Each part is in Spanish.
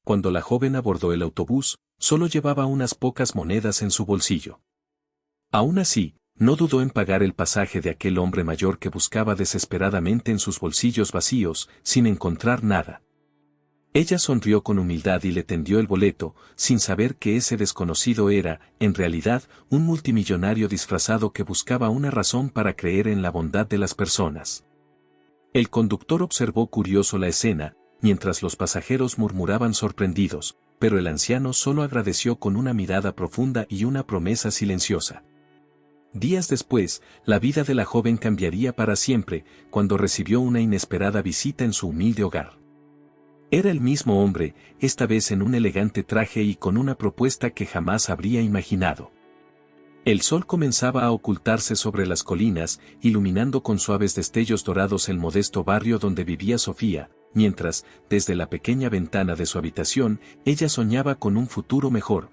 Cuando la joven abordó el autobús, solo llevaba unas pocas monedas en su bolsillo. Aún así, no dudó en pagar el pasaje de aquel hombre mayor que buscaba desesperadamente en sus bolsillos vacíos, sin encontrar nada. Ella sonrió con humildad y le tendió el boleto, sin saber que ese desconocido era, en realidad, un multimillonario disfrazado que buscaba una razón para creer en la bondad de las personas. El conductor observó curioso la escena, mientras los pasajeros murmuraban sorprendidos, pero el anciano solo agradeció con una mirada profunda y una promesa silenciosa. Días después, la vida de la joven cambiaría para siempre, cuando recibió una inesperada visita en su humilde hogar. Era el mismo hombre, esta vez en un elegante traje y con una propuesta que jamás habría imaginado. El sol comenzaba a ocultarse sobre las colinas, iluminando con suaves destellos dorados el modesto barrio donde vivía Sofía, mientras, desde la pequeña ventana de su habitación, ella soñaba con un futuro mejor,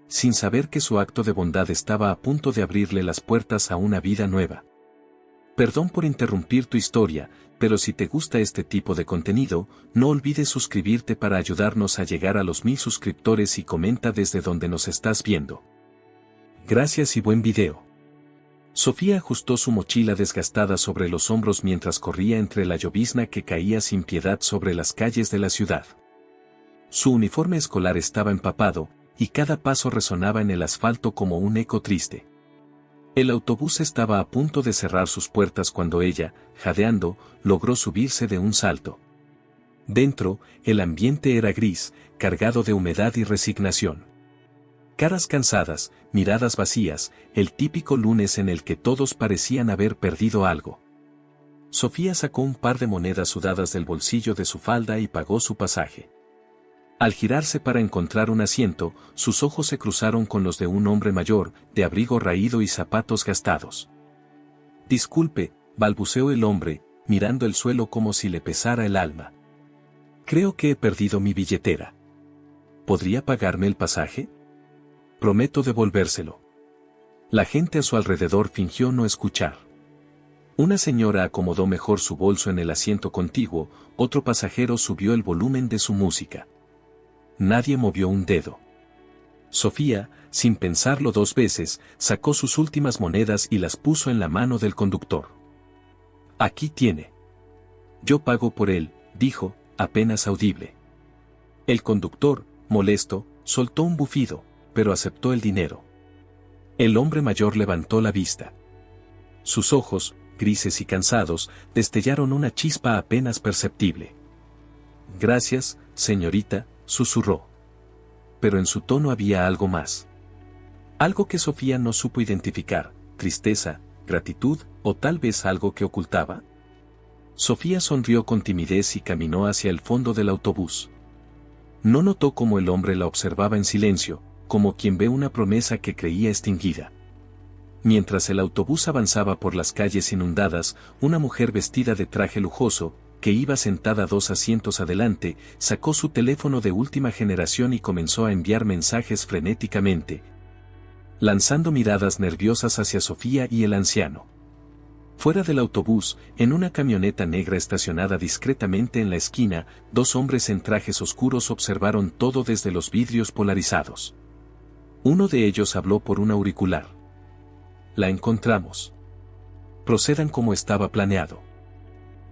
sin saber que su acto de bondad estaba a punto de abrirle las puertas a una vida nueva. Perdón por interrumpir tu historia, pero si te gusta este tipo de contenido, no olvides suscribirte para ayudarnos a llegar a los 1000 suscriptores y comenta desde donde nos estás viendo. Gracias y buen video. Sofía ajustó su mochila desgastada sobre los hombros mientras corría entre la llovizna que caía sin piedad sobre las calles de la ciudad. Su uniforme escolar estaba empapado, y cada paso resonaba en el asfalto como un eco triste. El autobús estaba a punto de cerrar sus puertas cuando ella, jadeando, logró subirse de un salto. Dentro, el ambiente era gris, cargado de humedad y resignación. Caras cansadas, miradas vacías, el típico lunes en el que todos parecían haber perdido algo. Sofía sacó un par de monedas sudadas del bolsillo de su falda y pagó su pasaje. Al girarse para encontrar un asiento, sus ojos se cruzaron con los de un hombre mayor, de abrigo raído y zapatos gastados. Disculpe, balbuceó el hombre, mirando el suelo como si le pesara el alma. Creo que he perdido mi billetera. ¿Podría pagarme el pasaje? Prometo devolvérselo. La gente a su alrededor fingió no escuchar. Una señora acomodó mejor su bolso en el asiento contiguo, otro pasajero subió el volumen de su música. Nadie movió un dedo. Sofía, sin pensarlo 2 veces, sacó sus últimas monedas y las puso en la mano del conductor. Aquí tiene. Yo pago por él, dijo, apenas audible. El conductor, molesto, soltó un bufido, pero aceptó el dinero. El hombre mayor levantó la vista. Sus ojos, grises y cansados, destellaron una chispa apenas perceptible. Gracias, señorita, susurró. Pero en su tono había algo más. Algo que Sofía no supo identificar, tristeza, gratitud, o tal vez algo que ocultaba. Sofía sonrió con timidez y caminó hacia el fondo del autobús. No notó cómo el hombre la observaba en silencio, como quien ve una promesa que creía extinguida. Mientras el autobús avanzaba por las calles inundadas, una mujer vestida de traje lujoso, que iba sentada 2 asientos adelante, sacó su teléfono de última generación y comenzó a enviar mensajes frenéticamente, lanzando miradas nerviosas hacia Sofía y el anciano. Fuera del autobús, en una camioneta negra estacionada discretamente en la esquina, 2 hombres en trajes oscuros observaron todo desde los vidrios polarizados. Uno de ellos habló por un auricular. La encontramos. Procedan como estaba planeado.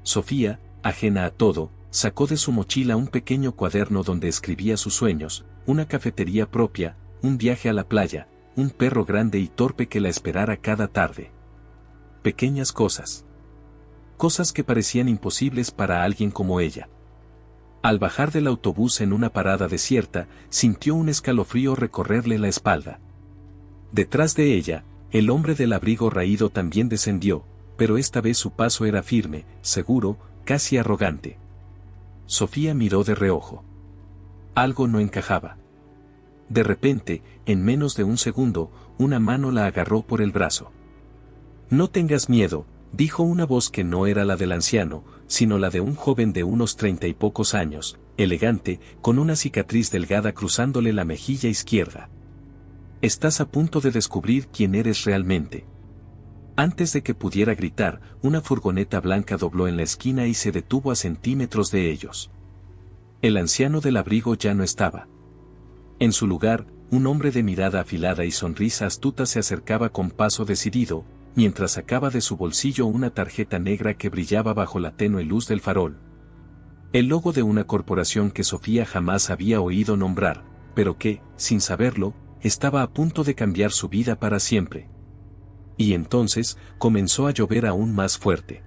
Sofía, ajena a todo, sacó de su mochila un pequeño cuaderno donde escribía sus sueños, una cafetería propia, un viaje a la playa, un perro grande y torpe que la esperara cada tarde. Pequeñas cosas. Cosas que parecían imposibles para alguien como ella. Al bajar del autobús en una parada desierta, sintió un escalofrío recorrerle la espalda. Detrás de ella, el hombre del abrigo raído también descendió, pero esta vez su paso era firme, seguro, casi arrogante. Sofía miró de reojo. Algo no encajaba. De repente, en menos de un segundo, una mano la agarró por el brazo. No tengas miedo, dijo una voz que no era la del anciano, sino la de un joven de unos 30 y pocos años, elegante, con una cicatriz delgada cruzándole la mejilla izquierda. Estás a punto de descubrir quién eres realmente. Antes de que pudiera gritar, una furgoneta blanca dobló en la esquina y se detuvo a centímetros de ellos. El anciano del abrigo ya no estaba. En su lugar, un hombre de mirada afilada y sonrisa astuta se acercaba con paso decidido, mientras sacaba de su bolsillo una tarjeta negra que brillaba bajo la tenue luz del farol. El logo de una corporación que Sofía jamás había oído nombrar, pero que, sin saberlo, estaba a punto de cambiar su vida para siempre. Y entonces, comenzó a llover aún más fuerte.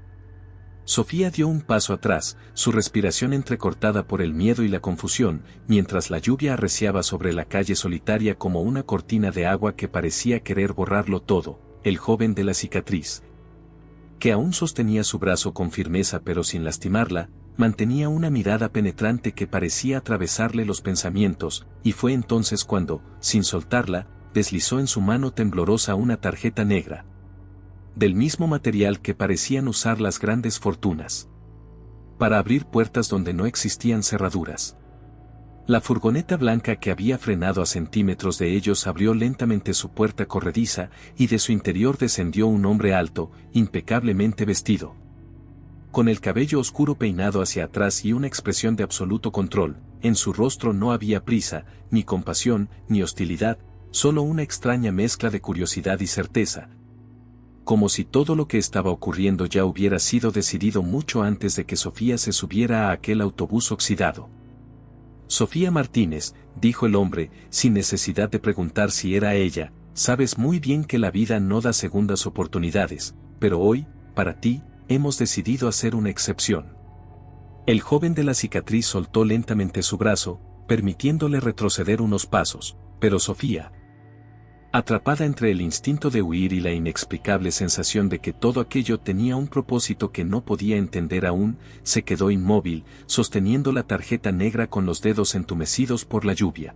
Sofía dio un paso atrás, su respiración entrecortada por el miedo y la confusión, mientras la lluvia arreciaba sobre la calle solitaria como una cortina de agua que parecía querer borrarlo todo. El joven de la cicatriz, que aún sostenía su brazo con firmeza pero sin lastimarla, mantenía una mirada penetrante que parecía atravesarle los pensamientos, y fue entonces cuando, sin soltarla, deslizó en su mano temblorosa una tarjeta negra. Del mismo material que parecían usar las grandes fortunas. Para abrir puertas donde no existían cerraduras. La furgoneta blanca que había frenado a centímetros de ellos abrió lentamente su puerta corrediza y de su interior descendió un hombre alto, impecablemente vestido. Con el cabello oscuro peinado hacia atrás y una expresión de absoluto control, en su rostro no había prisa, ni compasión, ni hostilidad, solo una extraña mezcla de curiosidad y certeza. Como si todo lo que estaba ocurriendo ya hubiera sido decidido mucho antes de que Sofía se subiera a aquel autobús oxidado. Sofía Martínez, dijo el hombre, sin necesidad de preguntar si era ella, sabes muy bien que la vida no da segundas oportunidades, pero hoy, para ti, hemos decidido hacer una excepción. El joven de la cicatriz soltó lentamente su brazo, permitiéndole retroceder unos pasos, pero Sofía, atrapada entre el instinto de huir y la inexplicable sensación de que todo aquello tenía un propósito que no podía entender aún, se quedó inmóvil, sosteniendo la tarjeta negra con los dedos entumecidos por la lluvia.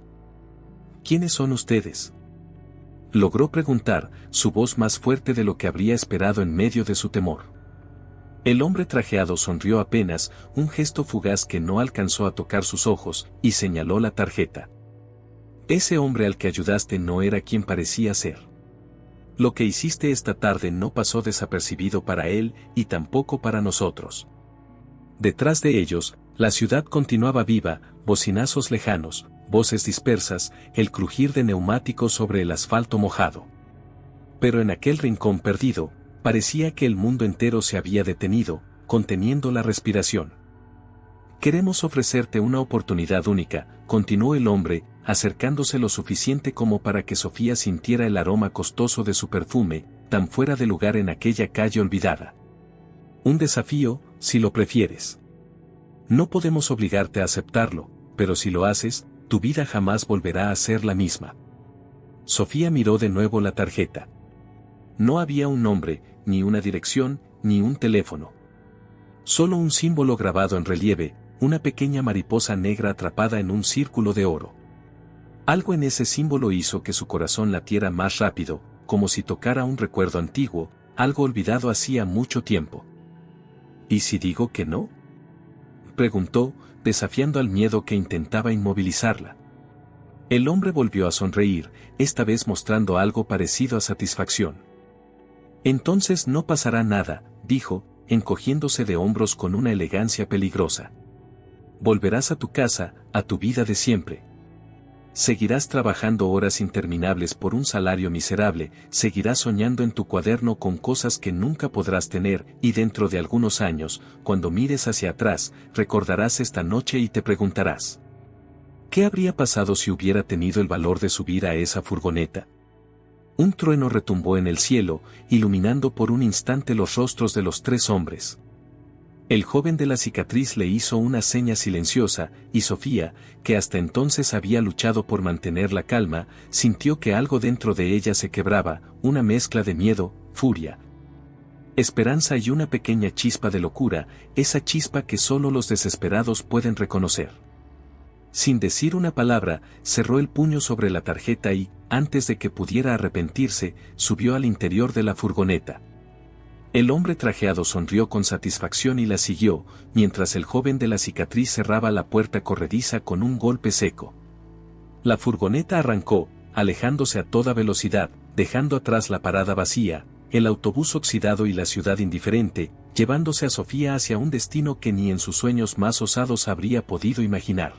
¿Quiénes son ustedes?, logró preguntar, su voz más fuerte de lo que habría esperado en medio de su temor. El hombre trajeado sonrió apenas, un gesto fugaz que no alcanzó a tocar sus ojos, y señaló la tarjeta. Ese hombre al que ayudaste no era quien parecía ser. Lo que hiciste esta tarde no pasó desapercibido para él y tampoco para nosotros. Detrás de ellos, la ciudad continuaba viva, bocinazos lejanos, voces dispersas, el crujir de neumáticos sobre el asfalto mojado. Pero en aquel rincón perdido, parecía que el mundo entero se había detenido, conteniendo la respiración. Queremos ofrecerte una oportunidad única, continuó el hombre, acercándose lo suficiente como para que Sofía sintiera el aroma costoso de su perfume, tan fuera de lugar en aquella calle olvidada. Un desafío, si lo prefieres. No podemos obligarte a aceptarlo, pero si lo haces, tu vida jamás volverá a ser la misma. Sofía miró de nuevo la tarjeta. No había un nombre, ni una dirección, ni un teléfono. Solo un símbolo grabado en relieve, una pequeña mariposa negra atrapada en un círculo de oro. Algo en ese símbolo hizo que su corazón latiera más rápido, como si tocara un recuerdo antiguo, algo olvidado hacía mucho tiempo. ¿Y si digo que no?, preguntó, desafiando al miedo que intentaba inmovilizarla. El hombre volvió a sonreír, esta vez mostrando algo parecido a satisfacción. Entonces no pasará nada, dijo, encogiéndose de hombros con una elegancia peligrosa. Volverás a tu casa, a tu vida de siempre. Seguirás trabajando horas interminables por un salario miserable, seguirás soñando en tu cuaderno con cosas que nunca podrás tener, y dentro de algunos años, cuando mires hacia atrás, recordarás esta noche y te preguntarás: ¿qué habría pasado si hubiera tenido el valor de subir a esa furgoneta? Un trueno retumbó en el cielo, iluminando por un instante los rostros de los tres hombres. El joven de la cicatriz le hizo una seña silenciosa, y Sofía, que hasta entonces había luchado por mantener la calma, sintió que algo dentro de ella se quebraba, una mezcla de miedo, furia, esperanza y una pequeña chispa de locura, esa chispa que solo los desesperados pueden reconocer. Sin decir una palabra, cerró el puño sobre la tarjeta y, antes de que pudiera arrepentirse, subió al interior de la furgoneta. El hombre trajeado sonrió con satisfacción y la siguió, mientras el joven de la cicatriz cerraba la puerta corrediza con un golpe seco. La furgoneta arrancó, alejándose a toda velocidad, dejando atrás la parada vacía, el autobús oxidado y la ciudad indiferente, llevándose a Sofía hacia un destino que ni en sus sueños más osados habría podido imaginar.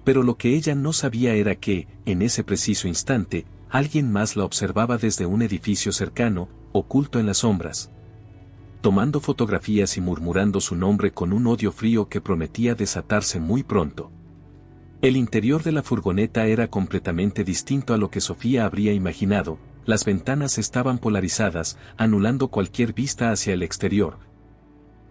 Pero lo que ella no sabía era que, en ese preciso instante, alguien más la observaba desde un edificio cercano, oculto en las sombras, tomando fotografías y murmurando su nombre con un odio frío que prometía desatarse muy pronto. El interior de la furgoneta era completamente distinto a lo que Sofía habría imaginado. Las ventanas estaban polarizadas, anulando cualquier vista hacia el exterior,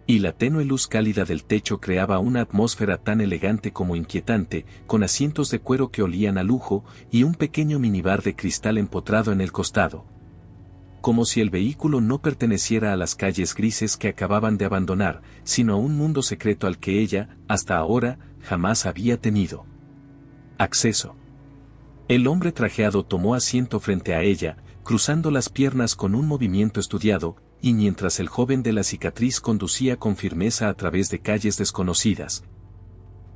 y la tenue luz cálida del techo creaba una atmósfera tan elegante como inquietante, con asientos de cuero que olían a lujo y un pequeño minibar de cristal empotrado en el costado. Como si el vehículo no perteneciera a las calles grises que acababan de abandonar, sino a un mundo secreto al que ella, hasta ahora, jamás había tenido acceso. El hombre trajeado tomó asiento frente a ella, cruzando las piernas con un movimiento estudiado, y mientras el joven de la cicatriz conducía con firmeza a través de calles desconocidas,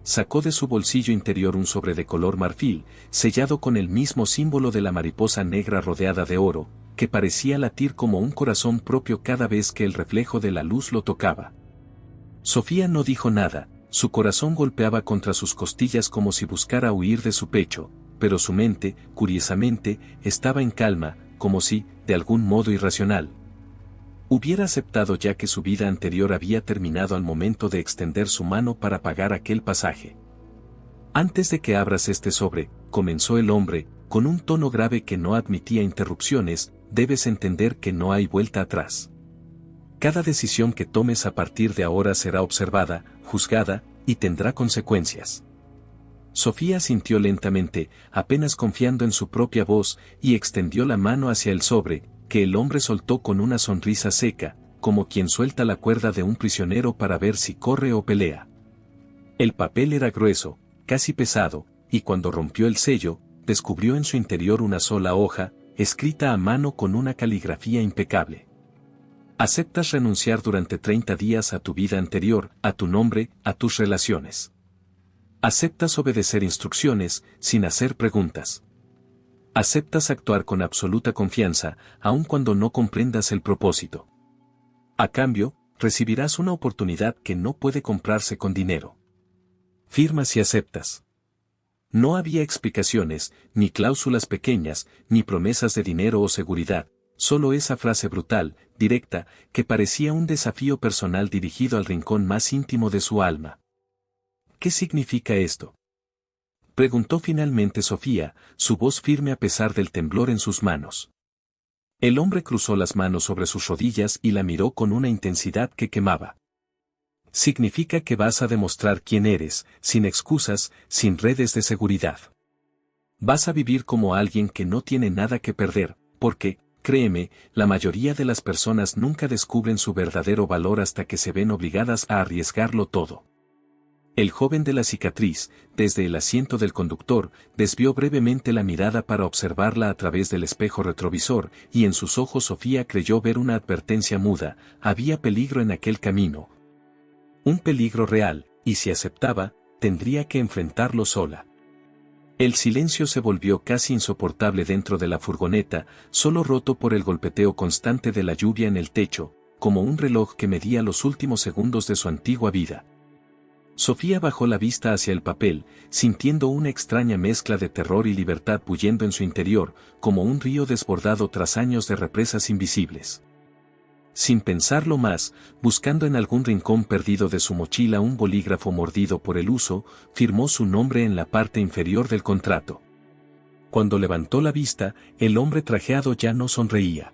sacó de su bolsillo interior un sobre de color marfil, sellado con el mismo símbolo de la mariposa negra rodeada de oro, que parecía latir como un corazón propio cada vez que el reflejo de la luz lo tocaba. Sofía no dijo nada, su corazón golpeaba contra sus costillas como si buscara huir de su pecho, pero su mente, curiosamente, estaba en calma, como si, de algún modo irracional, hubiera aceptado ya que su vida anterior había terminado al momento de extender su mano para pagar aquel pasaje. Antes de que abras este sobre, comenzó el hombre, con un tono grave que no admitía interrupciones, debes entender que no hay vuelta atrás. Cada decisión que tomes a partir de ahora será observada, juzgada, y tendrá consecuencias. Sofía sintió lentamente, apenas confiando en su propia voz, y extendió la mano hacia el sobre, que el hombre soltó con una sonrisa seca, como quien suelta la cuerda de un prisionero para ver si corre o pelea. El papel era grueso, casi pesado, y cuando rompió el sello, descubrió en su interior una sola hoja, escrita a mano con una caligrafía impecable. Aceptas renunciar durante 30 días a tu vida anterior, a tu nombre, a tus relaciones. Aceptas obedecer instrucciones, sin hacer preguntas. Aceptas actuar con absoluta confianza, aun cuando no comprendas el propósito. A cambio, recibirás una oportunidad que no puede comprarse con dinero. Firmas y aceptas. No había explicaciones, ni cláusulas pequeñas, ni promesas de dinero o seguridad, solo esa frase brutal, directa, que parecía un desafío personal dirigido al rincón más íntimo de su alma. ¿Qué significa esto?, preguntó finalmente Sofía, su voz firme a pesar del temblor en sus manos. El hombre cruzó las manos sobre sus rodillas y la miró con una intensidad que quemaba. Significa que vas a demostrar quién eres, sin excusas, sin redes de seguridad. Vas a vivir como alguien que no tiene nada que perder, porque, créeme, la mayoría de las personas nunca descubren su verdadero valor hasta que se ven obligadas a arriesgarlo todo. El joven de la cicatriz, desde el asiento del conductor, desvió brevemente la mirada para observarla a través del espejo retrovisor, y en sus ojos Sofía creyó ver una advertencia muda: había peligro en aquel camino. Un peligro real, y si aceptaba, tendría que enfrentarlo sola. El silencio se volvió casi insoportable dentro de la furgoneta, solo roto por el golpeteo constante de la lluvia en el techo, como un reloj que medía los últimos segundos de su antigua vida. Sofía bajó la vista hacia el papel, sintiendo una extraña mezcla de terror y libertad bullendo en su interior, como un río desbordado tras años de represas invisibles. Sin pensarlo más, buscando en algún rincón perdido de su mochila un bolígrafo mordido por el uso, firmó su nombre en la parte inferior del contrato. Cuando levantó la vista, el hombre trajeado ya no sonreía.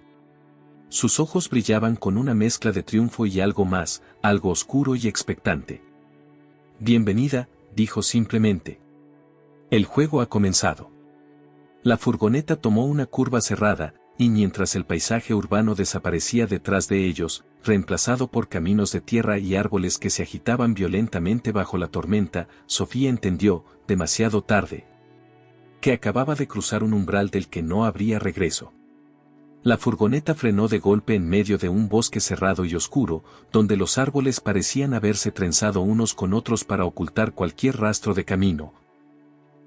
Sus ojos brillaban con una mezcla de triunfo y algo más, algo oscuro y expectante. «Bienvenida», dijo simplemente. «El juego ha comenzado». La furgoneta tomó una curva cerrada, y mientras el paisaje urbano desaparecía detrás de ellos, reemplazado por caminos de tierra y árboles que se agitaban violentamente bajo la tormenta, Sofía entendió, demasiado tarde, que acababa de cruzar un umbral del que no habría regreso. La furgoneta frenó de golpe en medio de un bosque cerrado y oscuro, donde los árboles parecían haberse trenzado unos con otros para ocultar cualquier rastro de camino.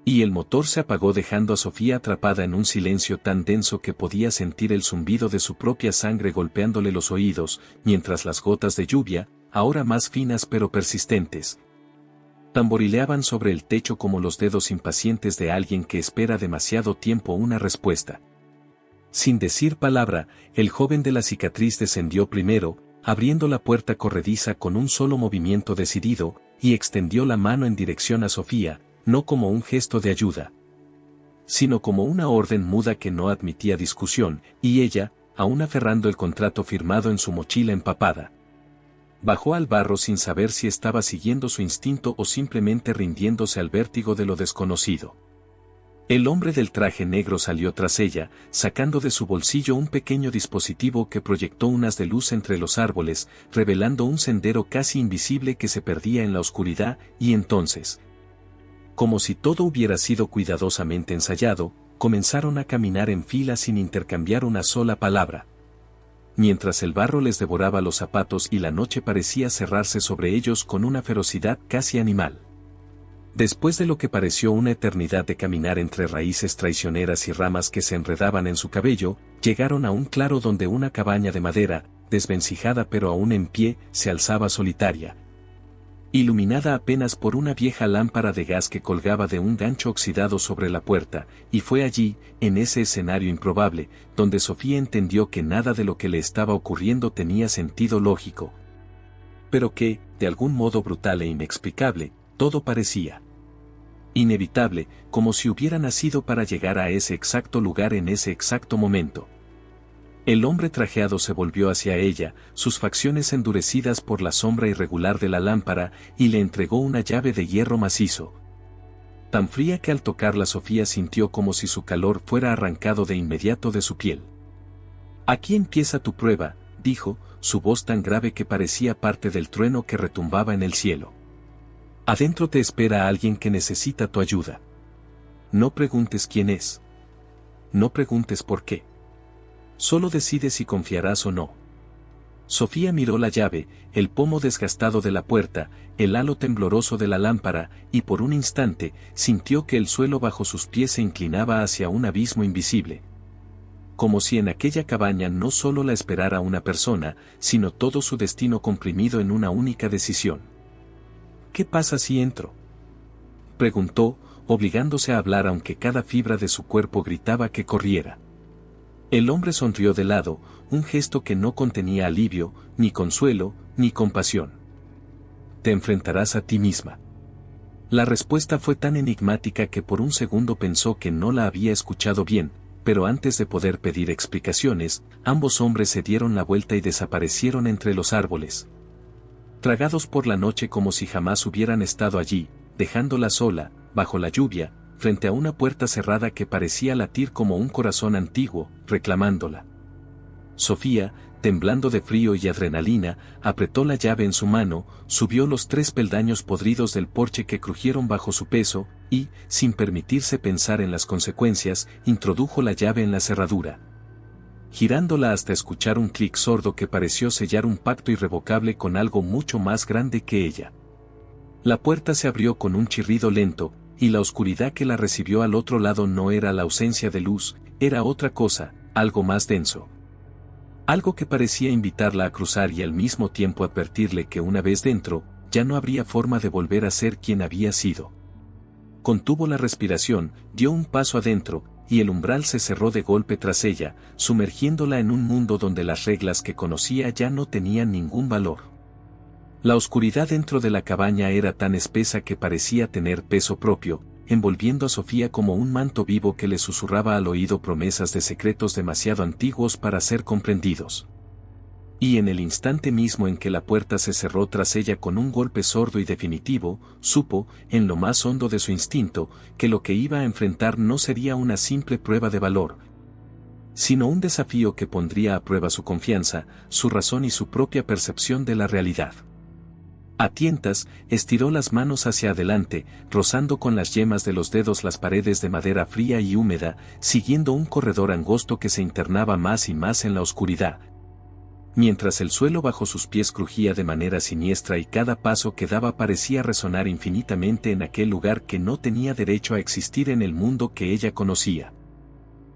Y el motor se apagó dejando a Sofía atrapada en un silencio tan denso que podía sentir el zumbido de su propia sangre golpeándole los oídos, mientras las gotas de lluvia, ahora más finas pero persistentes, tamborileaban sobre el techo como los dedos impacientes de alguien que espera demasiado tiempo una respuesta. Sin decir palabra, el joven de la cicatriz descendió primero, abriendo la puerta corrediza con un solo movimiento decidido, y extendió la mano en dirección a Sofía, no como un gesto de ayuda, sino como una orden muda que no admitía discusión, y ella, aún aferrando el contrato firmado en su mochila empapada, bajó al barro sin saber si estaba siguiendo su instinto o simplemente rindiéndose al vértigo de lo desconocido. El hombre del traje negro salió tras ella, sacando de su bolsillo un pequeño dispositivo que proyectó un haz de luz entre los árboles, revelando un sendero casi invisible que se perdía en la oscuridad, y entonces, como si todo hubiera sido cuidadosamente ensayado, comenzaron a caminar en fila sin intercambiar una sola palabra. Mientras el barro les devoraba los zapatos y la noche parecía cerrarse sobre ellos con una ferocidad casi animal. Después de lo que pareció una eternidad de caminar entre raíces traicioneras y ramas que se enredaban en su cabello, llegaron a un claro donde una cabaña de madera, desvencijada pero aún en pie, se alzaba solitaria, iluminada apenas por una vieja lámpara de gas que colgaba de un gancho oxidado sobre la puerta, y fue allí, en ese escenario improbable, donde Sofía entendió que nada de lo que le estaba ocurriendo tenía sentido lógico, pero que, de algún modo brutal e inexplicable, todo parecía inevitable, como si hubiera nacido para llegar a ese exacto lugar en ese exacto momento. El hombre trajeado se volvió hacia ella, sus facciones endurecidas por la sombra irregular de la lámpara, y le entregó una llave de hierro macizo, tan fría que al tocarla Sofía sintió como si su calor fuera arrancado de inmediato de su piel. «Aquí empieza tu prueba», dijo, su voz tan grave que parecía parte del trueno que retumbaba en el cielo. «Adentro te espera alguien que necesita tu ayuda. No preguntes quién es. No preguntes por qué. Solo decide si confiarás o no». Sofía miró la llave, el pomo desgastado de la puerta, el halo tembloroso de la lámpara, y por un instante, sintió que el suelo bajo sus pies se inclinaba hacia un abismo invisible. Como si en aquella cabaña no solo la esperara una persona, sino todo su destino comprimido en una única decisión. «¿Qué pasa si entro?», preguntó, obligándose a hablar aunque cada fibra de su cuerpo gritaba que corriera. El hombre sonrió de lado, un gesto que no contenía alivio, ni consuelo, ni compasión. «Te enfrentarás a ti misma». La respuesta fue tan enigmática que por un segundo pensó que no la había escuchado bien, pero antes de poder pedir explicaciones, ambos hombres se dieron la vuelta y desaparecieron entre los árboles. Tragados por la noche como si jamás hubieran estado allí, dejándola sola, bajo la lluvia, frente a una puerta cerrada que parecía latir como un corazón antiguo, reclamándola. Sofía, temblando de frío y adrenalina, apretó la llave en su mano, subió los 3 peldaños podridos del porche que crujieron bajo su peso, y, sin permitirse pensar en las consecuencias, introdujo la llave en la cerradura, girándola hasta escuchar un clic sordo que pareció sellar un pacto irrevocable con algo mucho más grande que ella. La puerta se abrió con un chirrido lento, y la oscuridad que la recibió al otro lado no era la ausencia de luz, era otra cosa, algo más denso. Algo que parecía invitarla a cruzar y al mismo tiempo advertirle que una vez dentro, ya no habría forma de volver a ser quien había sido. Contuvo la respiración, dio un paso adentro, y el umbral se cerró de golpe tras ella, sumergiéndola en un mundo donde las reglas que conocía ya no tenían ningún valor. La oscuridad dentro de la cabaña era tan espesa que parecía tener peso propio, envolviendo a Sofía como un manto vivo que le susurraba al oído promesas de secretos demasiado antiguos para ser comprendidos. Y en el instante mismo en que la puerta se cerró tras ella con un golpe sordo y definitivo, supo, en lo más hondo de su instinto, que lo que iba a enfrentar no sería una simple prueba de valor, sino un desafío que pondría a prueba su confianza, su razón y su propia percepción de la realidad. A tientas, estiró las manos hacia adelante, rozando con las yemas de los dedos las paredes de madera fría y húmeda, siguiendo un corredor angosto que se internaba más y más en la oscuridad. mientras el suelo bajo sus pies crujía de manera siniestra y cada paso que daba parecía resonar infinitamente en aquel lugar que no tenía derecho a existir en el mundo que ella conocía.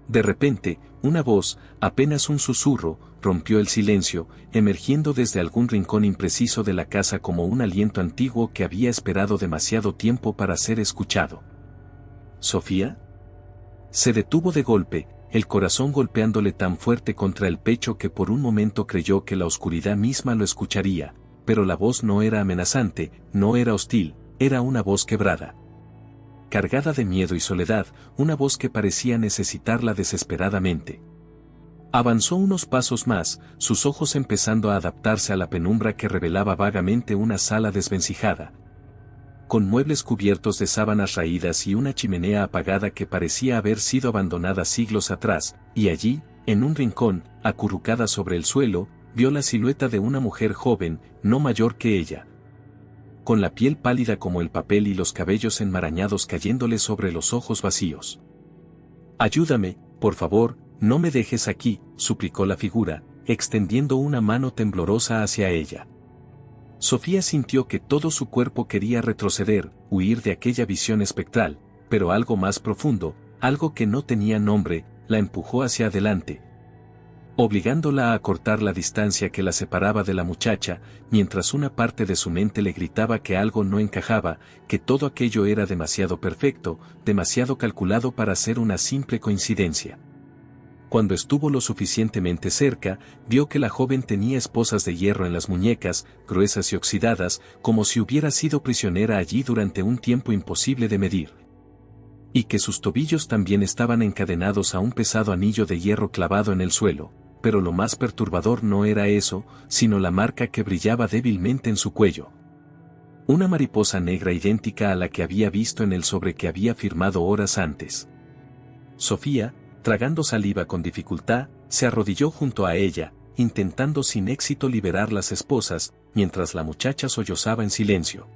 De repente, una voz, apenas un susurro, rompió el silencio, emergiendo desde algún rincón impreciso de la casa como un aliento antiguo que había esperado demasiado tiempo para ser escuchado. ¿Sofía? Se detuvo de golpe, el corazón golpeándole tan fuerte contra el pecho que por un momento creyó que la oscuridad misma lo escucharía, pero la voz no era amenazante, no era hostil, era una voz quebrada. Cargada de miedo y soledad, una voz que parecía necesitarla desesperadamente. Avanzó unos pasos más, sus ojos empezando a adaptarse a la penumbra que revelaba vagamente una sala desvencijada, con muebles cubiertos de sábanas raídas y una chimenea apagada que parecía haber sido abandonada siglos atrás, y allí, en un rincón, acurrucada sobre el suelo, vio la silueta de una mujer joven, no mayor que ella, con la piel pálida como el papel y los cabellos enmarañados cayéndole sobre los ojos vacíos. «Ayúdame, por favor, no me dejes aquí», suplicó la figura, extendiendo una mano temblorosa hacia ella. Sofía sintió que todo su cuerpo quería retroceder, huir de aquella visión espectral, pero algo más profundo, algo que no tenía nombre, la empujó hacia adelante, obligándola a acortar la distancia que la separaba de la muchacha, mientras una parte de su mente le gritaba que algo no encajaba, que todo aquello era demasiado perfecto, demasiado calculado para ser una simple coincidencia. Cuando estuvo lo suficientemente cerca, vio que la joven tenía esposas de hierro en las muñecas, gruesas y oxidadas, como si hubiera sido prisionera allí durante un tiempo imposible de medir. Y que sus tobillos también estaban encadenados a un pesado anillo de hierro clavado en el suelo, pero lo más perturbador no era eso, sino la marca que brillaba débilmente en su cuello. Una mariposa negra idéntica a la que había visto en el sobre que había firmado horas antes. Sofía, tragando saliva con dificultad, se arrodilló junto a ella, intentando sin éxito liberar las esposas, mientras la muchacha sollozaba en silencio.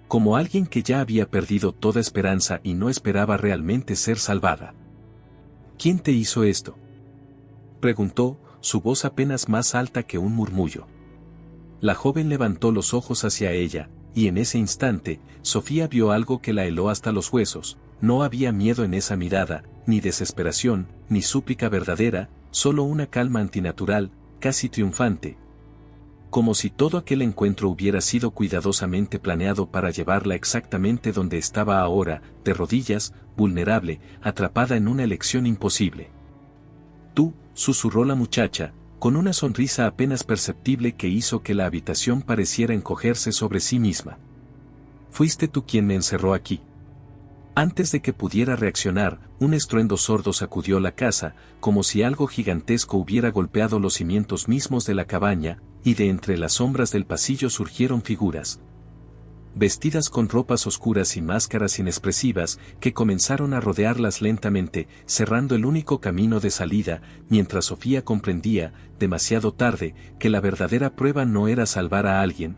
Como alguien que ya había perdido toda esperanza y no esperaba realmente ser salvada. «¿Quién te hizo esto?», preguntó, su voz apenas más alta que un murmullo. La joven levantó los ojos hacia ella, y en ese instante, Sofía vio algo que la heló hasta los huesos. No había miedo en esa mirada, ni desesperación, ni súplica verdadera, solo una calma antinatural, casi triunfante. Como si todo aquel encuentro hubiera sido cuidadosamente planeado para llevarla exactamente donde estaba ahora, de rodillas, vulnerable, atrapada en una elección imposible. «Tú», susurró la muchacha, con una sonrisa apenas perceptible que hizo que la habitación pareciera encogerse sobre sí misma. «Fuiste tú quien me encerró aquí». Antes de que pudiera reaccionar, un estruendo sordo sacudió la casa, como si algo gigantesco hubiera golpeado los cimientos mismos de la cabaña, y de entre las sombras del pasillo surgieron figuras, vestidas con ropas oscuras y máscaras inexpresivas, que comenzaron a rodearlas lentamente, cerrando el único camino de salida, mientras Sofía comprendía, demasiado tarde, que la verdadera prueba no era salvar a alguien,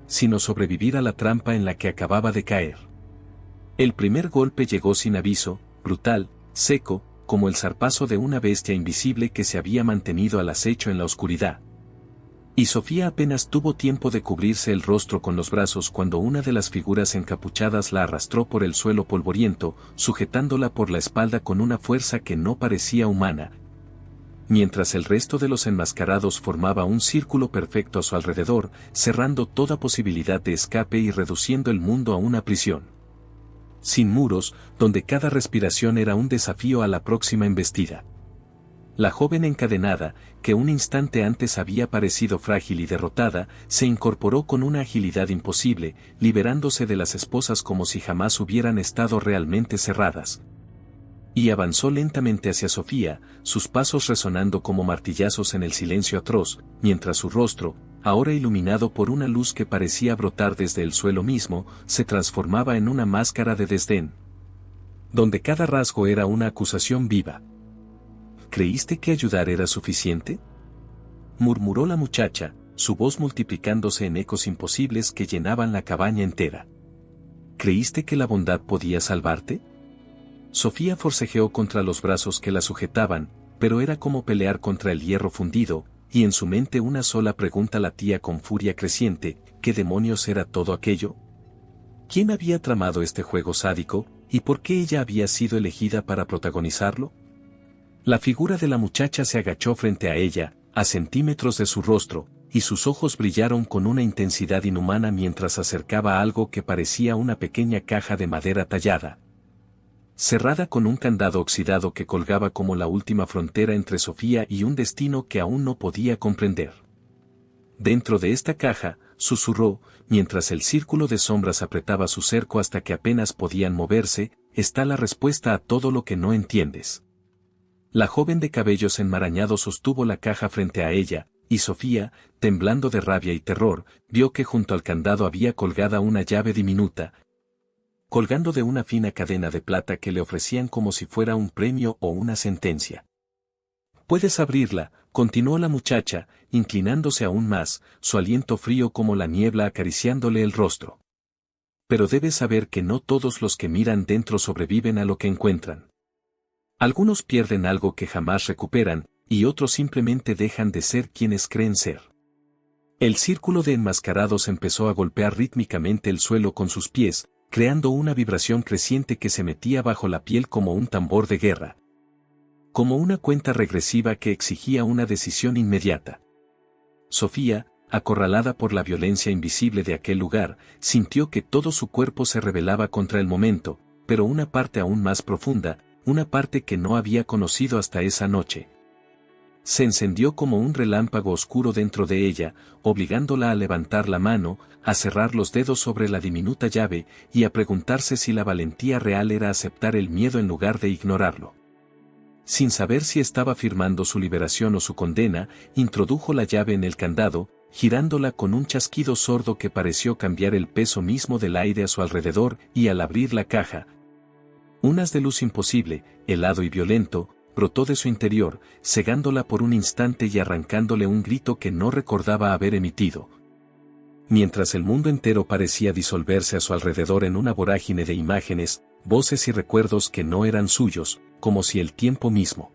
sino sobrevivir a la trampa en la que acababa de caer. El primer golpe llegó sin aviso, brutal, seco, como el zarpazo de una bestia invisible que se había mantenido al acecho en la oscuridad. Y Sofía apenas tuvo tiempo de cubrirse el rostro con los brazos cuando una de las figuras encapuchadas la arrastró por el suelo polvoriento, sujetándola por la espalda con una fuerza que no parecía humana, mientras el resto de los enmascarados formaba un círculo perfecto a su alrededor, cerrando toda posibilidad de escape y reduciendo el mundo a una prisión sin muros, donde cada respiración era un desafío a la próxima embestida. La joven encadenada, que un instante antes había parecido frágil y derrotada, se incorporó con una agilidad imposible, liberándose de las esposas como si jamás hubieran estado realmente cerradas. Y avanzó lentamente hacia Sofía, sus pasos resonando como martillazos en el silencio atroz, mientras su rostro, ahora iluminado por una luz que parecía brotar desde el suelo mismo, se transformaba en una máscara de desdén, donde cada rasgo era una acusación viva. «¿Creíste que ayudar era suficiente?», murmuró la muchacha, su voz multiplicándose en ecos imposibles que llenaban la cabaña entera. «¿Creíste que la bondad podía salvarte?». Sofía forcejeó contra los brazos que la sujetaban, pero era como pelear contra el hierro fundido, y en su mente una sola pregunta latía con furia creciente: ¿qué demonios era todo aquello? ¿Quién había tramado este juego sádico, y por qué ella había sido elegida para protagonizarlo? La figura de la muchacha se agachó frente a ella, a centímetros de su rostro, y sus ojos brillaron con una intensidad inhumana mientras acercaba algo que parecía una pequeña caja de madera tallada, cerrada con un candado oxidado que colgaba como la última frontera entre Sofía y un destino que aún no podía comprender. Dentro de esta caja, susurró, mientras el círculo de sombras apretaba su cerco hasta que apenas podían moverse, está la respuesta a todo lo que no entiendes. La joven de cabellos enmarañados sostuvo la caja frente a ella, y Sofía, temblando de rabia y terror, vio que junto al candado había colgada una llave diminuta, colgando de una fina cadena de plata que le ofrecían como si fuera un premio o una sentencia. «Puedes abrirla», continuó la muchacha, inclinándose aún más, su aliento frío como la niebla acariciándole el rostro. «Pero debes saber que no todos los que miran dentro sobreviven a lo que encuentran. Algunos pierden algo que jamás recuperan, y otros simplemente dejan de ser quienes creen ser». El círculo de enmascarados empezó a golpear rítmicamente el suelo con sus pies, creando una vibración creciente que se metía bajo la piel como un tambor de guerra. Como una cuenta regresiva que exigía una decisión inmediata. Sofía, acorralada por la violencia invisible de aquel lugar, sintió que todo su cuerpo se rebelaba contra el momento, pero una parte aún más profunda, una parte que no había conocido hasta esa noche, se encendió como un relámpago oscuro dentro de ella, obligándola a levantar la mano, a cerrar los dedos sobre la diminuta llave, y a preguntarse si la valentía real era aceptar el miedo en lugar de ignorarlo. Sin saber si estaba firmando su liberación o su condena, introdujo la llave en el candado, girándola con un chasquido sordo que pareció cambiar el peso mismo del aire a su alrededor, y al abrir la caja, un haz de luz imposible, helado y violento, brotó de su interior, cegándola por un instante y arrancándole un grito que no recordaba haber emitido. Mientras el mundo entero parecía disolverse a su alrededor en una vorágine de imágenes, voces y recuerdos que no eran suyos, como si el tiempo mismo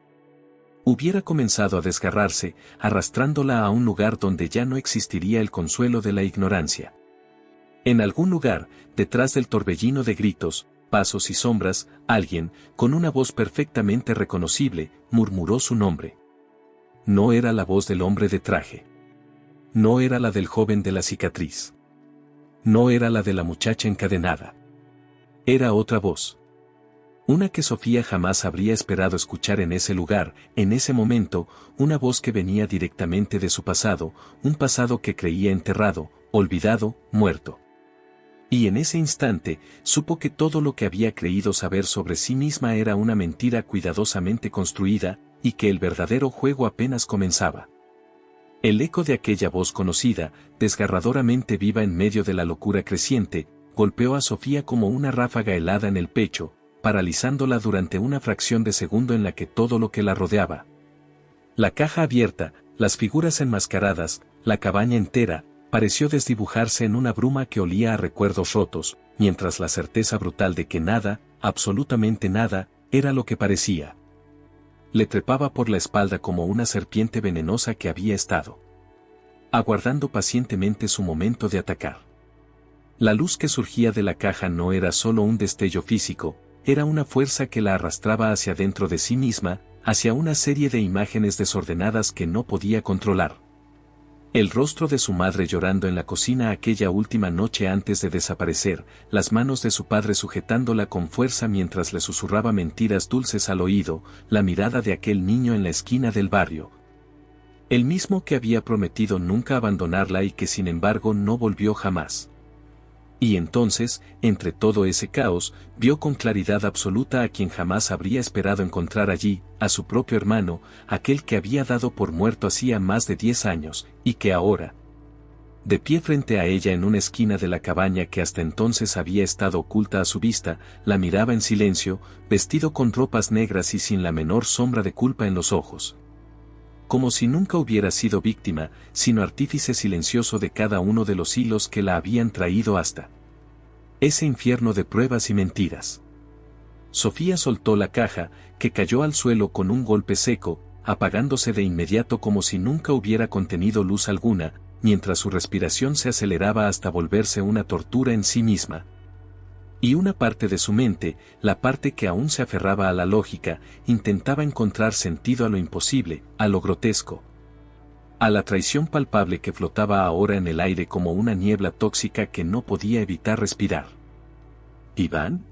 hubiera comenzado a desgarrarse, arrastrándola a un lugar donde ya no existiría el consuelo de la ignorancia. En algún lugar, detrás del torbellino de gritos, pasos y sombras, alguien, con una voz perfectamente reconocible, murmuró su nombre. No era la voz del hombre de traje. No era la del joven de la cicatriz. No era la de la muchacha encadenada. Era otra voz. Una que Sofía jamás habría esperado escuchar en ese lugar, en ese momento, una voz que venía directamente de su pasado, un pasado que creía enterrado, olvidado, muerto. Y en ese instante, supo que todo lo que había creído saber sobre sí misma era una mentira cuidadosamente construida, y que el verdadero juego apenas comenzaba. El eco de aquella voz conocida, desgarradoramente viva en medio de la locura creciente, golpeó a Sofía como una ráfaga helada en el pecho, paralizándola durante una fracción de segundo en la que todo lo que la rodeaba, la caja abierta, las figuras enmascaradas, la cabaña entera, pareció desdibujarse en una bruma que olía a recuerdos rotos, mientras la certeza brutal de que nada, absolutamente nada, era lo que parecía. Le trepaba por la espalda como una serpiente venenosa que había estado aguardando pacientemente su momento de atacar. La luz que surgía de la caja no era solo un destello físico, era una fuerza que la arrastraba hacia dentro de sí misma, hacia una serie de imágenes desordenadas que no podía controlar. El rostro de su madre llorando en la cocina aquella última noche antes de desaparecer, las manos de su padre sujetándola con fuerza mientras le susurraba mentiras dulces al oído, la mirada de aquel niño en la esquina del barrio. El mismo que había prometido nunca abandonarla y que sin embargo no volvió jamás. Y entonces, entre todo ese caos, vio con claridad absoluta a quien jamás habría esperado encontrar allí, a su propio hermano, aquel que había dado por muerto hacía más de 10 años, y que ahora, de pie frente a ella en una esquina de la cabaña que hasta entonces había estado oculta a su vista, la miraba en silencio, vestido con ropas negras y sin la menor sombra de culpa en los ojos. Como si nunca hubiera sido víctima, sino artífice silencioso de cada uno de los hilos que la habían traído hasta ese infierno de pruebas y mentiras. Sofía soltó la caja, que cayó al suelo con un golpe seco, apagándose de inmediato como si nunca hubiera contenido luz alguna, mientras su respiración se aceleraba hasta volverse una tortura en sí misma. Y una parte de su mente, la parte que aún se aferraba a la lógica, intentaba encontrar sentido a lo imposible, a lo grotesco, a la traición palpable que flotaba ahora en el aire como una niebla tóxica que no podía evitar respirar. ¿Iván?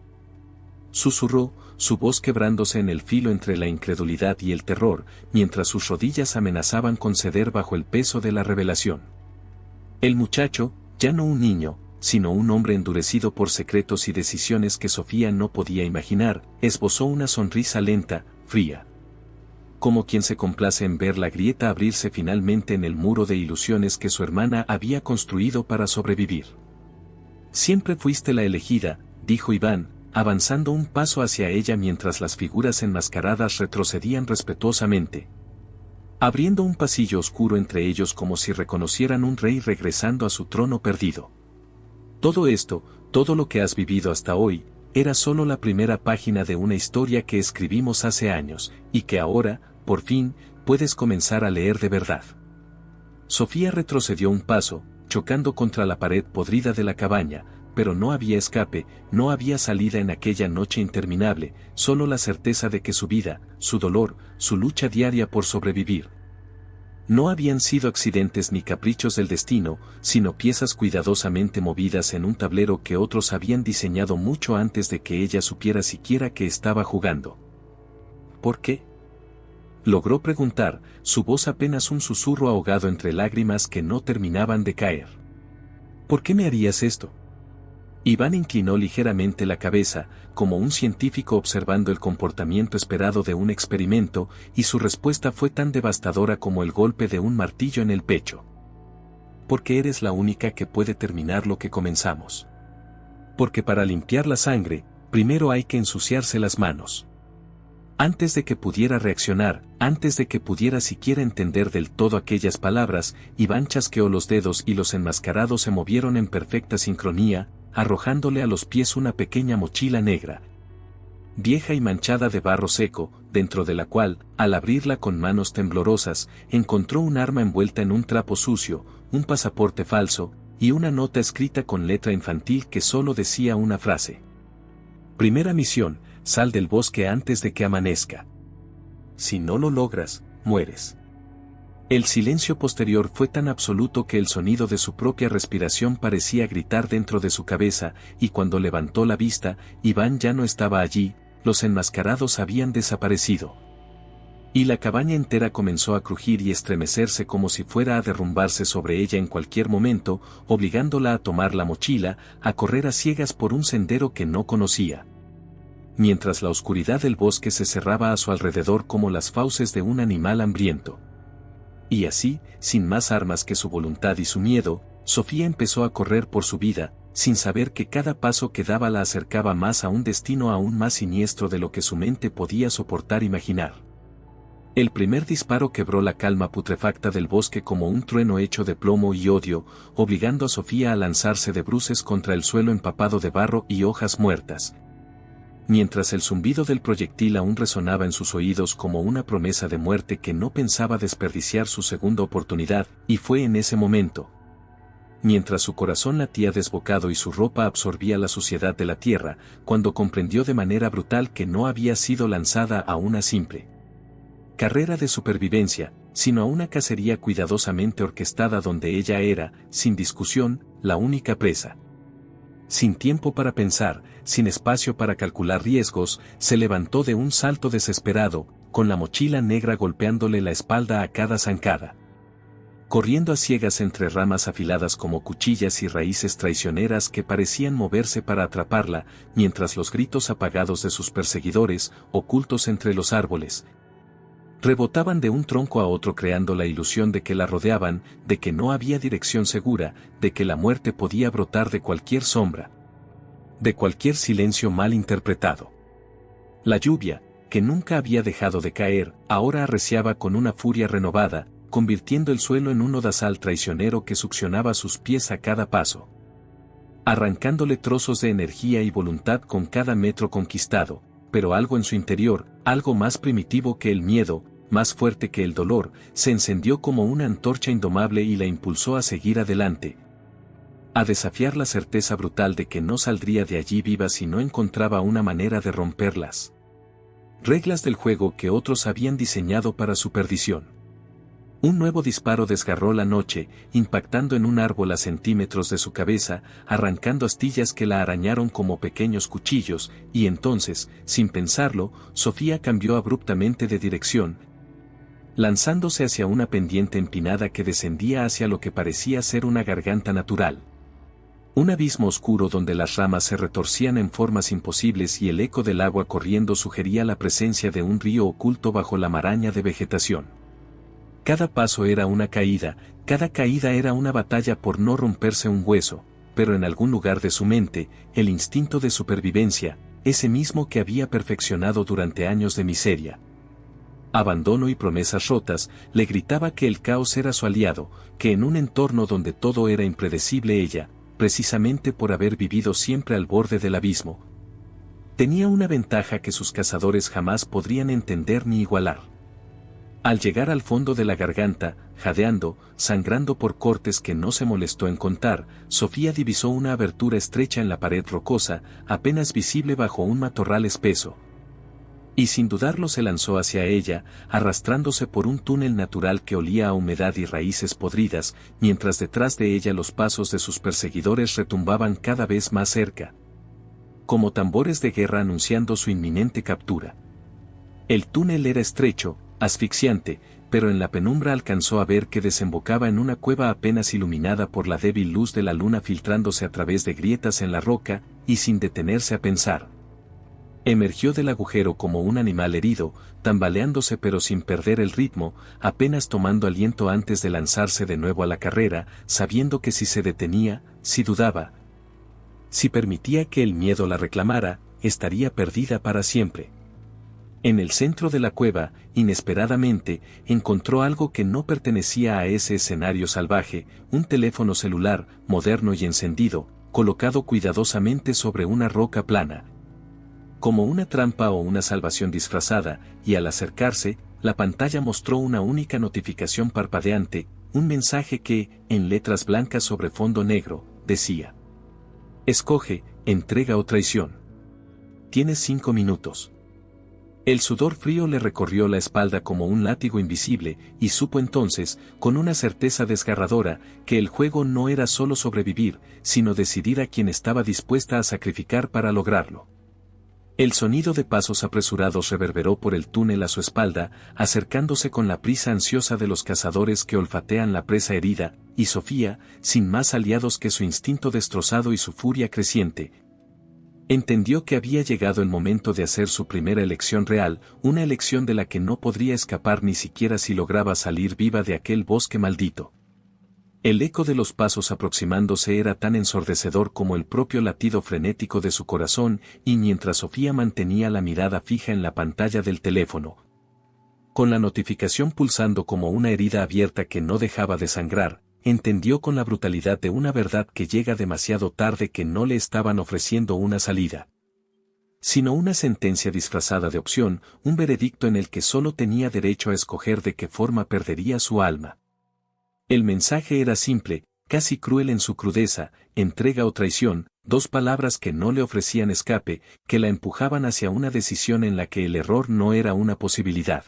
Susurró, su voz quebrándose en el filo entre la incredulidad y el terror, mientras sus rodillas amenazaban con ceder bajo el peso de la revelación. El muchacho, ya no un niño, sino un hombre endurecido por secretos y decisiones que Sofía no podía imaginar, esbozó una sonrisa lenta, fría. Como quien se complace en ver la grieta abrirse finalmente en el muro de ilusiones que su hermana había construido para sobrevivir. Siempre fuiste la elegida, dijo Iván, avanzando un paso hacia ella mientras las figuras enmascaradas retrocedían respetuosamente, abriendo un pasillo oscuro entre ellos como si reconocieran un rey regresando a su trono perdido. Todo esto, todo lo que has vivido hasta hoy, era solo la primera página de una historia que escribimos hace años, y que ahora, por fin, puedes comenzar a leer de verdad. Sofía retrocedió un paso, chocando contra la pared podrida de la cabaña, pero no había escape, no había salida en aquella noche interminable, solo la certeza de que su vida, su dolor, su lucha diaria por sobrevivir, no habían sido accidentes ni caprichos del destino, sino piezas cuidadosamente movidas en un tablero que otros habían diseñado mucho antes de que ella supiera siquiera que estaba jugando. ¿Por qué? Logró preguntar, su voz apenas un susurro ahogado entre lágrimas que no terminaban de caer. ¿Por qué me harías esto? Iván inclinó ligeramente la cabeza, como un científico observando el comportamiento esperado de un experimento, y su respuesta fue tan devastadora como el golpe de un martillo en el pecho. Porque eres la única que puede terminar lo que comenzamos. Porque para limpiar la sangre, primero hay que ensuciarse las manos. Antes de que pudiera reaccionar, antes de que pudiera siquiera entender del todo aquellas palabras, Iván chasqueó los dedos y los enmascarados se movieron en perfecta sincronía, arrojándole a los pies una pequeña mochila negra, vieja y manchada de barro seco, dentro de la cual, al abrirla con manos temblorosas, encontró un arma envuelta en un trapo sucio, un pasaporte falso, y una nota escrita con letra infantil que solo decía una frase. Primera misión, sal del bosque antes de que amanezca. Si no lo logras, mueres. El silencio posterior fue tan absoluto que el sonido de su propia respiración parecía gritar dentro de su cabeza, y cuando levantó la vista, Iván ya no estaba allí, los enmascarados habían desaparecido. Y la cabaña entera comenzó a crujir y estremecerse como si fuera a derrumbarse sobre ella en cualquier momento, obligándola a tomar la mochila, a correr a ciegas por un sendero que no conocía. Mientras la oscuridad del bosque se cerraba a su alrededor como las fauces de un animal hambriento. Y así, sin más armas que su voluntad y su miedo, Sofía empezó a correr por su vida, sin saber que cada paso que daba la acercaba más a un destino aún más siniestro de lo que su mente podía soportar imaginar. El primer disparo quebró la calma putrefacta del bosque como un trueno hecho de plomo y odio, obligando a Sofía a lanzarse de bruces contra el suelo empapado de barro y hojas muertas. Mientras el zumbido del proyectil aún resonaba en sus oídos como una promesa de muerte que no pensaba desperdiciar su segunda oportunidad, y fue en ese momento, mientras su corazón latía desbocado y su ropa absorbía la suciedad de la tierra, cuando comprendió de manera brutal que no había sido lanzada a una simple carrera de supervivencia, sino a una cacería cuidadosamente orquestada donde ella era, sin discusión, la única presa. Sin tiempo para pensar, sin espacio para calcular riesgos, se levantó de un salto desesperado, con la mochila negra golpeándole la espalda a cada zancada. Corriendo a ciegas entre ramas afiladas como cuchillas y raíces traicioneras que parecían moverse para atraparla, mientras los gritos apagados de sus perseguidores, ocultos entre los árboles, rebotaban de un tronco a otro creando la ilusión de que la rodeaban, de que no había dirección segura, de que la muerte podía brotar de cualquier sombra, de cualquier silencio mal interpretado. La lluvia, que nunca había dejado de caer, ahora arreciaba con una furia renovada, convirtiendo el suelo en un odazal traicionero que succionaba sus pies a cada paso, arrancándole trozos de energía y voluntad con cada metro conquistado, pero algo en su interior, algo más primitivo que el miedo, más fuerte que el dolor, se encendió como una antorcha indomable y la impulsó a seguir adelante, a desafiar la certeza brutal de que no saldría de allí viva si no encontraba una manera de romper las reglas del juego que otros habían diseñado para su perdición. Un nuevo disparo desgarró la noche, impactando en un árbol a centímetros de su cabeza, arrancando astillas que la arañaron como pequeños cuchillos, y entonces, sin pensarlo, Sofía cambió abruptamente de dirección, lanzándose hacia una pendiente empinada que descendía hacia lo que parecía ser una garganta natural. Un abismo oscuro donde las ramas se retorcían en formas imposibles y el eco del agua corriendo sugería la presencia de un río oculto bajo la maraña de vegetación. Cada paso era una caída, cada caída era una batalla por no romperse un hueso, pero en algún lugar de su mente, el instinto de supervivencia, ese mismo que había perfeccionado durante años de miseria, abandono y promesas rotas, le gritaba que el caos era su aliado, que en un entorno donde todo era impredecible ella, precisamente por haber vivido siempre al borde del abismo, tenía una ventaja que sus cazadores jamás podrían entender ni igualar. Al llegar al fondo de la garganta, jadeando, sangrando por cortes que no se molestó en contar, Sofía divisó una abertura estrecha en la pared rocosa, apenas visible bajo un matorral espeso. Y sin dudarlo se lanzó hacia ella, arrastrándose por un túnel natural que olía a humedad y raíces podridas, mientras detrás de ella los pasos de sus perseguidores retumbaban cada vez más cerca, como tambores de guerra anunciando su inminente captura. El túnel era estrecho, asfixiante, pero en la penumbra alcanzó a ver que desembocaba en una cueva apenas iluminada por la débil luz de la luna filtrándose a través de grietas en la roca, y sin detenerse a pensar, emergió del agujero como un animal herido, tambaleándose pero sin perder el ritmo, apenas tomando aliento antes de lanzarse de nuevo a la carrera, sabiendo que si se detenía, si dudaba, si permitía que el miedo la reclamara, estaría perdida para siempre. En el centro de la cueva, inesperadamente, encontró algo que no pertenecía a ese escenario salvaje, un teléfono celular, moderno y encendido, colocado cuidadosamente sobre una roca plana, como una trampa o una salvación disfrazada, y al acercarse, la pantalla mostró una única notificación parpadeante, un mensaje que, en letras blancas sobre fondo negro, decía: escoge, entrega o traición. Tienes 5 minutos. El sudor frío le recorrió la espalda como un látigo invisible, y supo entonces, con una certeza desgarradora, que el juego no era solo sobrevivir, sino decidir a quien estaba dispuesta a sacrificar para lograrlo. El sonido de pasos apresurados reverberó por el túnel a su espalda, acercándose con la prisa ansiosa de los cazadores que olfatean la presa herida, y Sofía, sin más aliados que su instinto destrozado y su furia creciente, entendió que había llegado el momento de hacer su primera elección real, una elección de la que no podría escapar ni siquiera si lograba salir viva de aquel bosque maldito. El eco de los pasos aproximándose era tan ensordecedor como el propio latido frenético de su corazón, y mientras Sofía mantenía la mirada fija en la pantalla del teléfono, con la notificación pulsando como una herida abierta que no dejaba de sangrar, entendió con la brutalidad de una verdad que llega demasiado tarde que no le estaban ofreciendo una salida, sino una sentencia disfrazada de opción, un veredicto en el que solo tenía derecho a escoger de qué forma perdería su alma. El mensaje era simple, casi cruel en su crudeza: entrega o traición, 2 palabras que no le ofrecían escape, que la empujaban hacia una decisión en la que el error no era una posibilidad,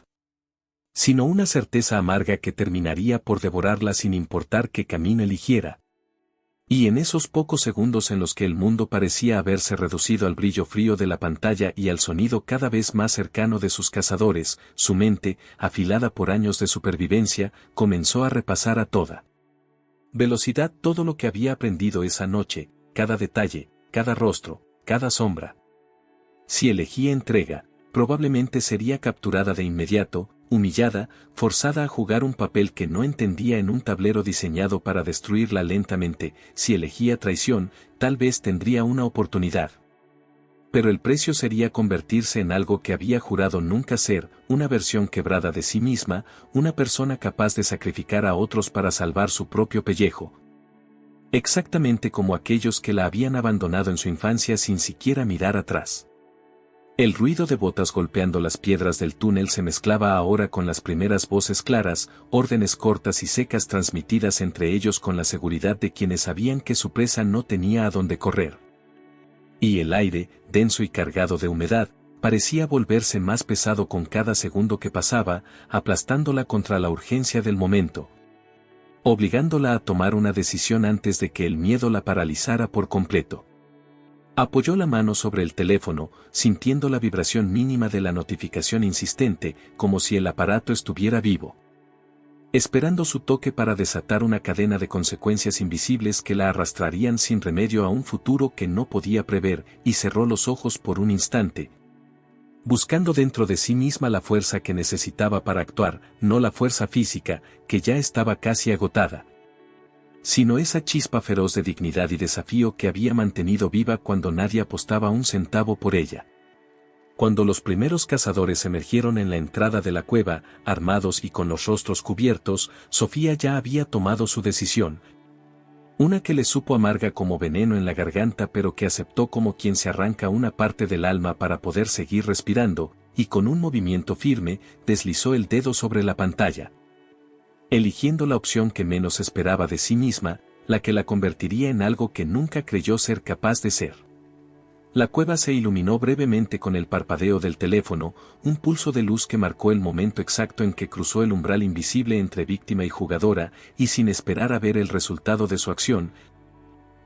sino una certeza amarga que terminaría por devorarla sin importar qué camino eligiera. Y en esos pocos segundos en los que el mundo parecía haberse reducido al brillo frío de la pantalla y al sonido cada vez más cercano de sus cazadores, su mente, afilada por años de supervivencia, comenzó a repasar a toda velocidad todo lo que había aprendido esa noche, cada detalle, cada rostro, cada sombra. Si elegía entrega, probablemente sería capturada de inmediato, humillada, forzada a jugar un papel que no entendía en un tablero diseñado para destruirla lentamente. Si elegía traición, tal vez tendría una oportunidad. Pero el precio sería convertirse en algo que había jurado nunca ser, una versión quebrada de sí misma, una persona capaz de sacrificar a otros para salvar su propio pellejo. Exactamente como aquellos que la habían abandonado en su infancia sin siquiera mirar atrás. El ruido de botas golpeando las piedras del túnel se mezclaba ahora con las primeras voces claras, órdenes cortas y secas transmitidas entre ellos con la seguridad de quienes sabían que su presa no tenía a dónde correr. Y el aire, denso y cargado de humedad, parecía volverse más pesado con cada segundo que pasaba, aplastándola contra la urgencia del momento, obligándola a tomar una decisión antes de que el miedo la paralizara por completo. Apoyó la mano sobre el teléfono, sintiendo la vibración mínima de la notificación insistente, como si el aparato estuviera vivo, esperando su toque para desatar una cadena de consecuencias invisibles que la arrastrarían sin remedio a un futuro que no podía prever, y cerró los ojos por un instante, buscando dentro de sí misma la fuerza que necesitaba para actuar, no la fuerza física, que ya estaba casi agotada, sino esa chispa feroz de dignidad y desafío que había mantenido viva cuando nadie apostaba un centavo por ella. Cuando los primeros cazadores emergieron en la entrada de la cueva, armados y con los rostros cubiertos, Sofía ya había tomado su decisión. Una que le supo amarga como veneno en la garganta, pero que aceptó como quien se arranca una parte del alma para poder seguir respirando, y con un movimiento firme, deslizó el dedo sobre la pantalla, eligiendo la opción que menos esperaba de sí misma, la que la convertiría en algo que nunca creyó ser capaz de ser. La cueva se iluminó brevemente con el parpadeo del teléfono, un pulso de luz que marcó el momento exacto en que cruzó el umbral invisible entre víctima y jugadora, y sin esperar a ver el resultado de su acción,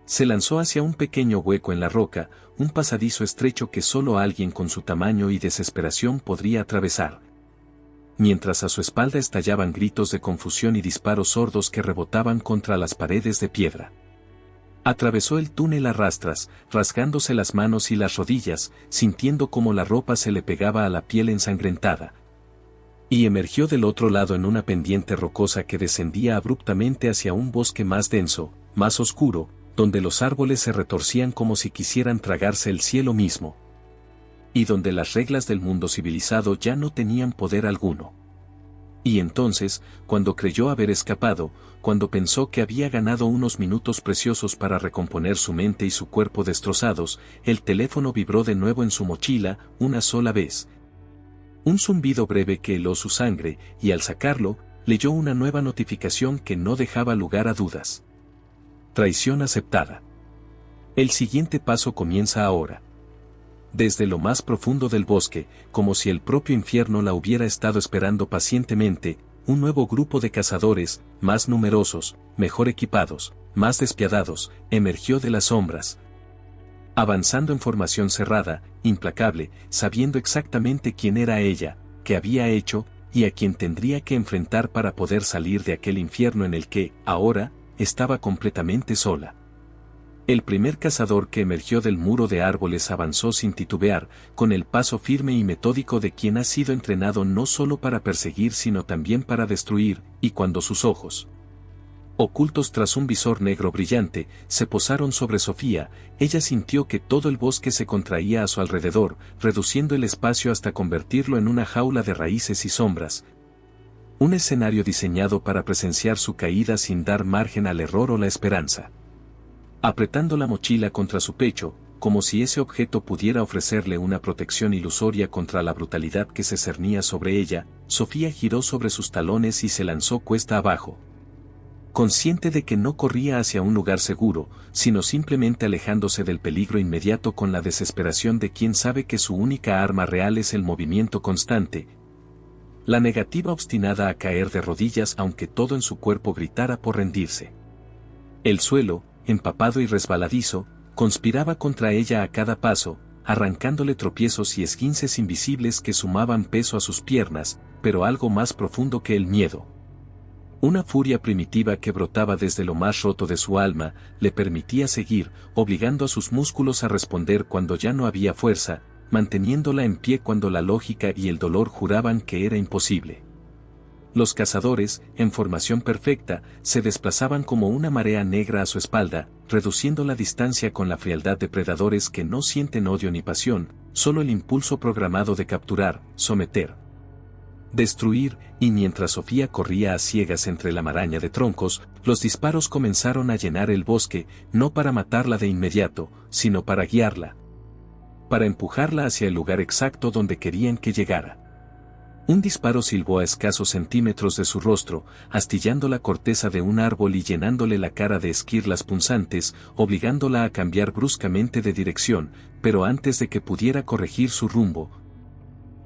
se lanzó hacia un pequeño hueco en la roca, un pasadizo estrecho que solo alguien con su tamaño y desesperación podría atravesar, mientras a su espalda estallaban gritos de confusión y disparos sordos que rebotaban contra las paredes de piedra. Atravesó el túnel a rastras, rasgándose las manos y las rodillas, sintiendo cómo la ropa se le pegaba a la piel ensangrentada. Y emergió del otro lado en una pendiente rocosa que descendía abruptamente hacia un bosque más denso, más oscuro, donde los árboles se retorcían como si quisieran tragarse el cielo mismo, y donde las reglas del mundo civilizado ya no tenían poder alguno. Y entonces, cuando creyó haber escapado, cuando pensó que había ganado unos minutos preciosos para recomponer su mente y su cuerpo destrozados, el teléfono vibró de nuevo en su mochila, una sola vez. Un zumbido breve que heló su sangre, y al sacarlo, leyó una nueva notificación que no dejaba lugar a dudas. Traición aceptada. El siguiente paso comienza ahora. Desde lo más profundo del bosque, como si el propio infierno la hubiera estado esperando pacientemente, un nuevo grupo de cazadores, más numerosos, mejor equipados, más despiadados, emergió de las sombras, avanzando en formación cerrada, implacable, sabiendo exactamente quién era ella, qué había hecho, y a quién tendría que enfrentar para poder salir de aquel infierno en el que, ahora, estaba completamente sola. El primer cazador que emergió del muro de árboles avanzó sin titubear, con el paso firme y metódico de quien ha sido entrenado no solo para perseguir sino también para destruir, y cuando sus ojos, ocultos tras un visor negro brillante, se posaron sobre Sofía, ella sintió que todo el bosque se contraía a su alrededor, reduciendo el espacio hasta convertirlo en una jaula de raíces y sombras, un escenario diseñado para presenciar su caída sin dar margen al error o la esperanza. Apretando la mochila contra su pecho, como si ese objeto pudiera ofrecerle una protección ilusoria contra la brutalidad que se cernía sobre ella, Sofía giró sobre sus talones y se lanzó cuesta abajo, consciente de que no corría hacia un lugar seguro, sino simplemente alejándose del peligro inmediato con la desesperación de quien sabe que su única arma real es el movimiento constante, la negativa obstinada a caer de rodillas aunque todo en su cuerpo gritara por rendirse. El suelo, empapado y resbaladizo, conspiraba contra ella a cada paso, arrancándole tropiezos y esguinces invisibles que sumaban peso a sus piernas, pero algo más profundo que el miedo. Una furia primitiva que brotaba desde lo más roto de su alma, le permitía seguir, obligando a sus músculos a responder cuando ya no había fuerza, manteniéndola en pie cuando la lógica y el dolor juraban que era imposible. Los cazadores, en formación perfecta, se desplazaban como una marea negra a su espalda, reduciendo la distancia con la frialdad de predadores que no sienten odio ni pasión, solo el impulso programado de capturar, someter, destruir, y mientras Sofía corría a ciegas entre la maraña de troncos, los disparos comenzaron a llenar el bosque, no para matarla de inmediato, sino para guiarla, para empujarla hacia el lugar exacto donde querían que llegara. Un disparo silbó a escasos centímetros de su rostro, astillando la corteza de un árbol y llenándole la cara de esquirlas punzantes, obligándola a cambiar bruscamente de dirección, pero antes de que pudiera corregir su rumbo.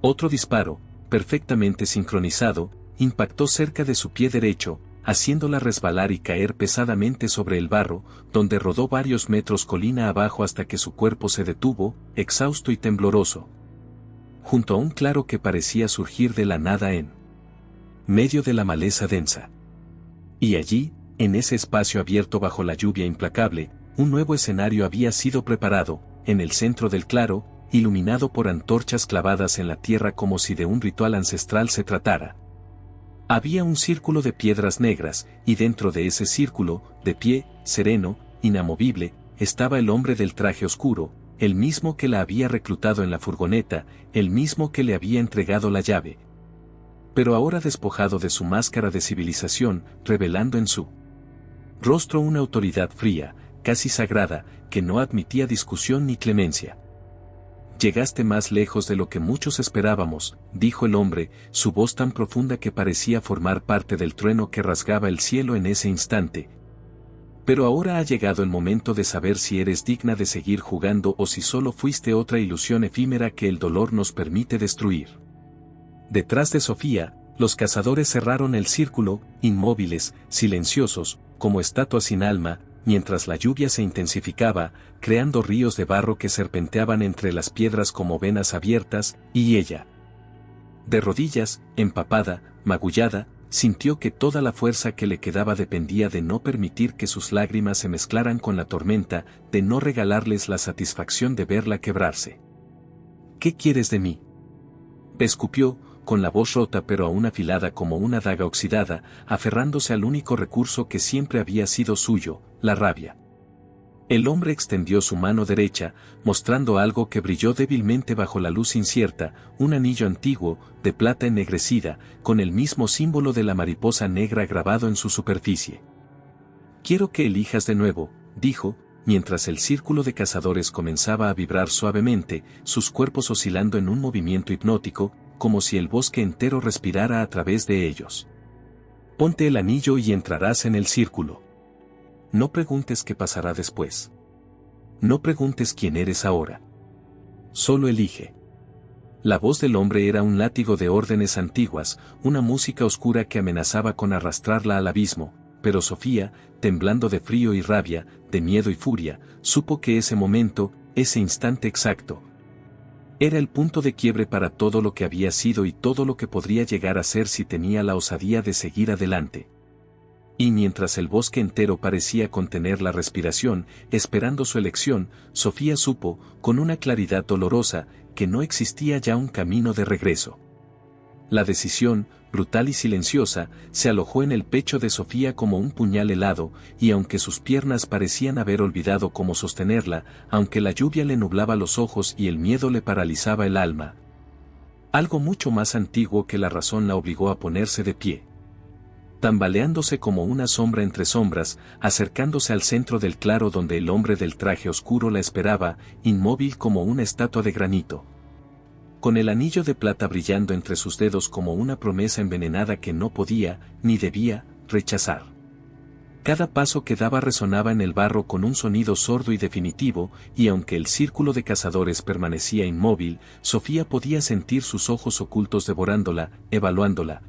Otro disparo, perfectamente sincronizado, impactó cerca de su pie derecho, haciéndola resbalar y caer pesadamente sobre el barro, donde rodó varios metros colina abajo hasta que su cuerpo se detuvo, exhausto y tembloroso, junto a un claro que parecía surgir de la nada en medio de la maleza densa. Y allí, en ese espacio abierto bajo la lluvia implacable, un nuevo escenario había sido preparado, en el centro del claro, iluminado por antorchas clavadas en la tierra como si de un ritual ancestral se tratara. Había un círculo de piedras negras, y dentro de ese círculo, de pie, sereno, inamovible, estaba el hombre del traje oscuro, el mismo que la había reclutado en la furgoneta, el mismo que le había entregado la llave. Pero ahora despojado de su máscara de civilización, revelando en su rostro una autoridad fría, casi sagrada, que no admitía discusión ni clemencia. «Llegaste más lejos de lo que muchos esperábamos», dijo el hombre, su voz tan profunda que parecía formar parte del trueno que rasgaba el cielo en ese instante. «Pero ahora ha llegado el momento de saber si eres digna de seguir jugando o si solo fuiste otra ilusión efímera que el dolor nos permite destruir». Detrás de Sofía, los cazadores cerraron el círculo, inmóviles, silenciosos, como estatuas sin alma, mientras la lluvia se intensificaba, creando ríos de barro que serpenteaban entre las piedras como venas abiertas, y ella, de rodillas, empapada, magullada, sintió que toda la fuerza que le quedaba dependía de no permitir que sus lágrimas se mezclaran con la tormenta, de no regalarles la satisfacción de verla quebrarse. «¿Qué quieres de mí?», escupió, con la voz rota pero aún afilada como una daga oxidada, aferrándose al único recurso que siempre había sido suyo, la rabia. El hombre extendió su mano derecha, mostrando algo que brilló débilmente bajo la luz incierta, un anillo antiguo, de plata ennegrecida, con el mismo símbolo de la mariposa negra grabado en su superficie. «Quiero que elijas de nuevo», dijo, mientras el círculo de cazadores comenzaba a vibrar suavemente, sus cuerpos oscilando en un movimiento hipnótico, como si el bosque entero respirara a través de ellos. «Ponte el anillo y entrarás en el círculo. No preguntes qué pasará después. No preguntes quién eres ahora. Solo elige». La voz del hombre era un látigo de órdenes antiguas, una música oscura que amenazaba con arrastrarla al abismo, pero Sofía, temblando de frío y rabia, de miedo y furia, supo que ese momento, ese instante exacto, era el punto de quiebre para todo lo que había sido y todo lo que podría llegar a ser si tenía la osadía de seguir adelante. Y mientras el bosque entero parecía contener la respiración, esperando su elección, Sofía supo, con una claridad dolorosa, que no existía ya un camino de regreso. La decisión, brutal y silenciosa, se alojó en el pecho de Sofía como un puñal helado, y aunque sus piernas parecían haber olvidado cómo sostenerla, aunque la lluvia le nublaba los ojos y el miedo le paralizaba el alma, algo mucho más antiguo que la razón la obligó a ponerse de pie. Tambaleándose como una sombra entre sombras, acercándose al centro del claro donde el hombre del traje oscuro la esperaba, inmóvil como una estatua de granito, con el anillo de plata brillando entre sus dedos como una promesa envenenada que no podía, ni debía, rechazar. Cada paso que daba resonaba en el barro con un sonido sordo y definitivo, y aunque el círculo de cazadores permanecía inmóvil, Sofía podía sentir sus ojos ocultos devorándola, evaluándola,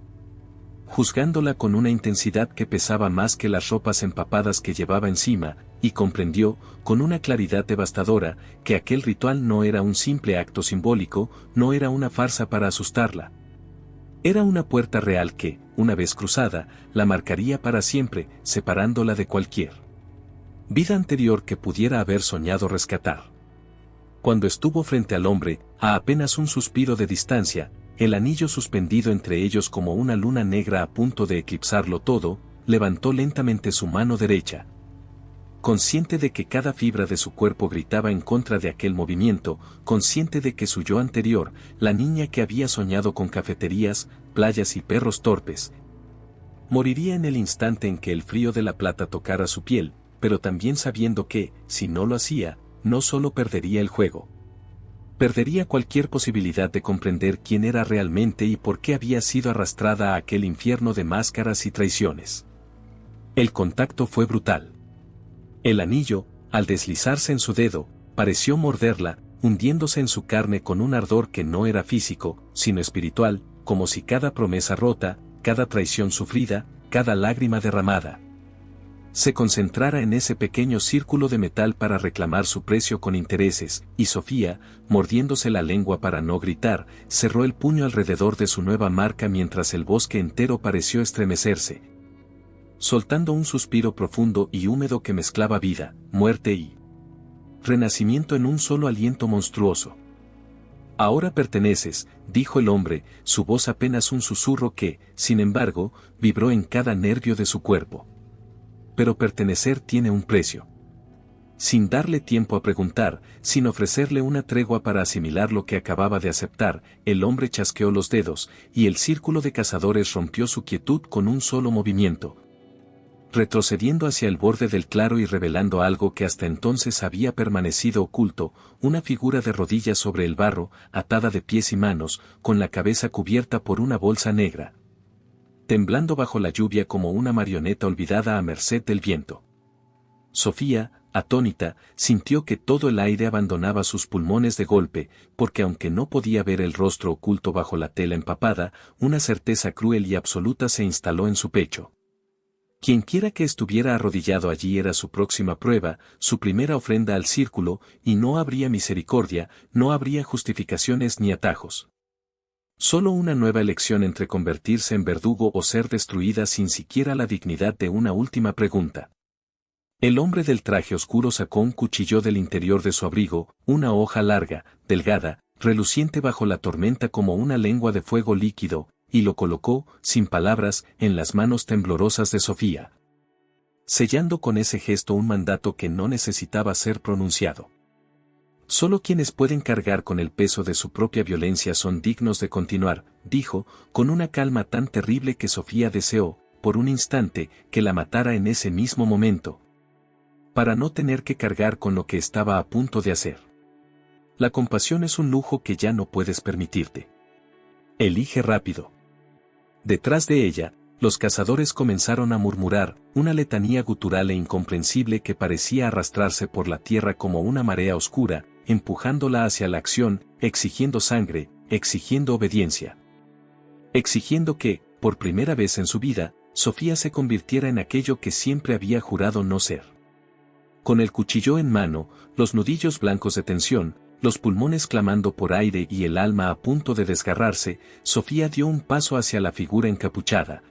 juzgándola con una intensidad que pesaba más que las ropas empapadas que llevaba encima, y comprendió, con una claridad devastadora, que aquel ritual no era un simple acto simbólico, no era una farsa para asustarla. Era una puerta real que, una vez cruzada, la marcaría para siempre, separándola de cualquier vida anterior que pudiera haber soñado rescatar. Cuando estuvo frente al hombre, a apenas un suspiro de distancia, el anillo suspendido entre ellos como una luna negra a punto de eclipsarlo todo, levantó lentamente su mano derecha. Consciente de que cada fibra de su cuerpo gritaba en contra de aquel movimiento, consciente de que su yo anterior, la niña que había soñado con cafeterías, playas y perros torpes, moriría en el instante en que el frío de la plata tocara su piel, pero también sabiendo que, si no lo hacía, no solo perdería el juego, Perdería cualquier posibilidad de comprender quién era realmente y por qué había sido arrastrada a aquel infierno de máscaras y traiciones. El contacto fue brutal. El anillo, al deslizarse en su dedo, pareció morderla, hundiéndose en su carne con un ardor que no era físico, sino espiritual, como si cada promesa rota, cada traición sufrida, cada lágrima derramada, se concentrara en ese pequeño círculo de metal para reclamar su precio con intereses, y Sofía, mordiéndose la lengua para no gritar, cerró el puño alrededor de su nueva marca mientras el bosque entero pareció estremecerse, soltando un suspiro profundo y húmedo que mezclaba vida, muerte y renacimiento en un solo aliento monstruoso. Ahora perteneces, dijo el hombre, su voz apenas un susurro que, sin embargo, vibró en cada nervio de su cuerpo. Pero pertenecer tiene un precio. Sin darle tiempo a preguntar, sin ofrecerle una tregua para asimilar lo que acababa de aceptar, el hombre chasqueó los dedos, y el círculo de cazadores rompió su quietud con un solo movimiento, retrocediendo hacia el borde del claro y revelando algo que hasta entonces había permanecido oculto, una figura de rodillas sobre el barro, atada de pies y manos, con la cabeza cubierta por una bolsa negra, temblando bajo la lluvia como una marioneta olvidada a merced del viento. Sofía, atónita, sintió que todo el aire abandonaba sus pulmones de golpe, porque aunque no podía ver el rostro oculto bajo la tela empapada, una certeza cruel y absoluta se instaló en su pecho. Quienquiera que estuviera arrodillado allí era su próxima prueba, su primera ofrenda al círculo, y no habría misericordia, no habría justificaciones ni atajos. Solo una nueva elección entre convertirse en verdugo o ser destruida sin siquiera la dignidad de una última pregunta. El hombre del traje oscuro sacó un cuchillo del interior de su abrigo, una hoja larga, delgada, reluciente bajo la tormenta como una lengua de fuego líquido, y lo colocó, sin palabras, en las manos temblorosas de Sofía, sellando con ese gesto un mandato que no necesitaba ser pronunciado. Solo quienes pueden cargar con el peso de su propia violencia son dignos de continuar, dijo, con una calma tan terrible que Sofía deseó, por un instante, que la matara en ese mismo momento, para no tener que cargar con lo que estaba a punto de hacer. La compasión es un lujo que ya no puedes permitirte. Elige rápido. Detrás de ella, los cazadores comenzaron a murmurar, una letanía gutural e incomprensible que parecía arrastrarse por la tierra como una marea oscura, empujándola hacia la acción, exigiendo sangre, exigiendo obediencia. Exigiendo que, por primera vez en su vida, Sofía se convirtiera en aquello que siempre había jurado no ser. Con el cuchillo en mano, los nudillos blancos de tensión, los pulmones clamando por aire y el alma a punto de desgarrarse, Sofía dio un paso hacia la figura encapuchada,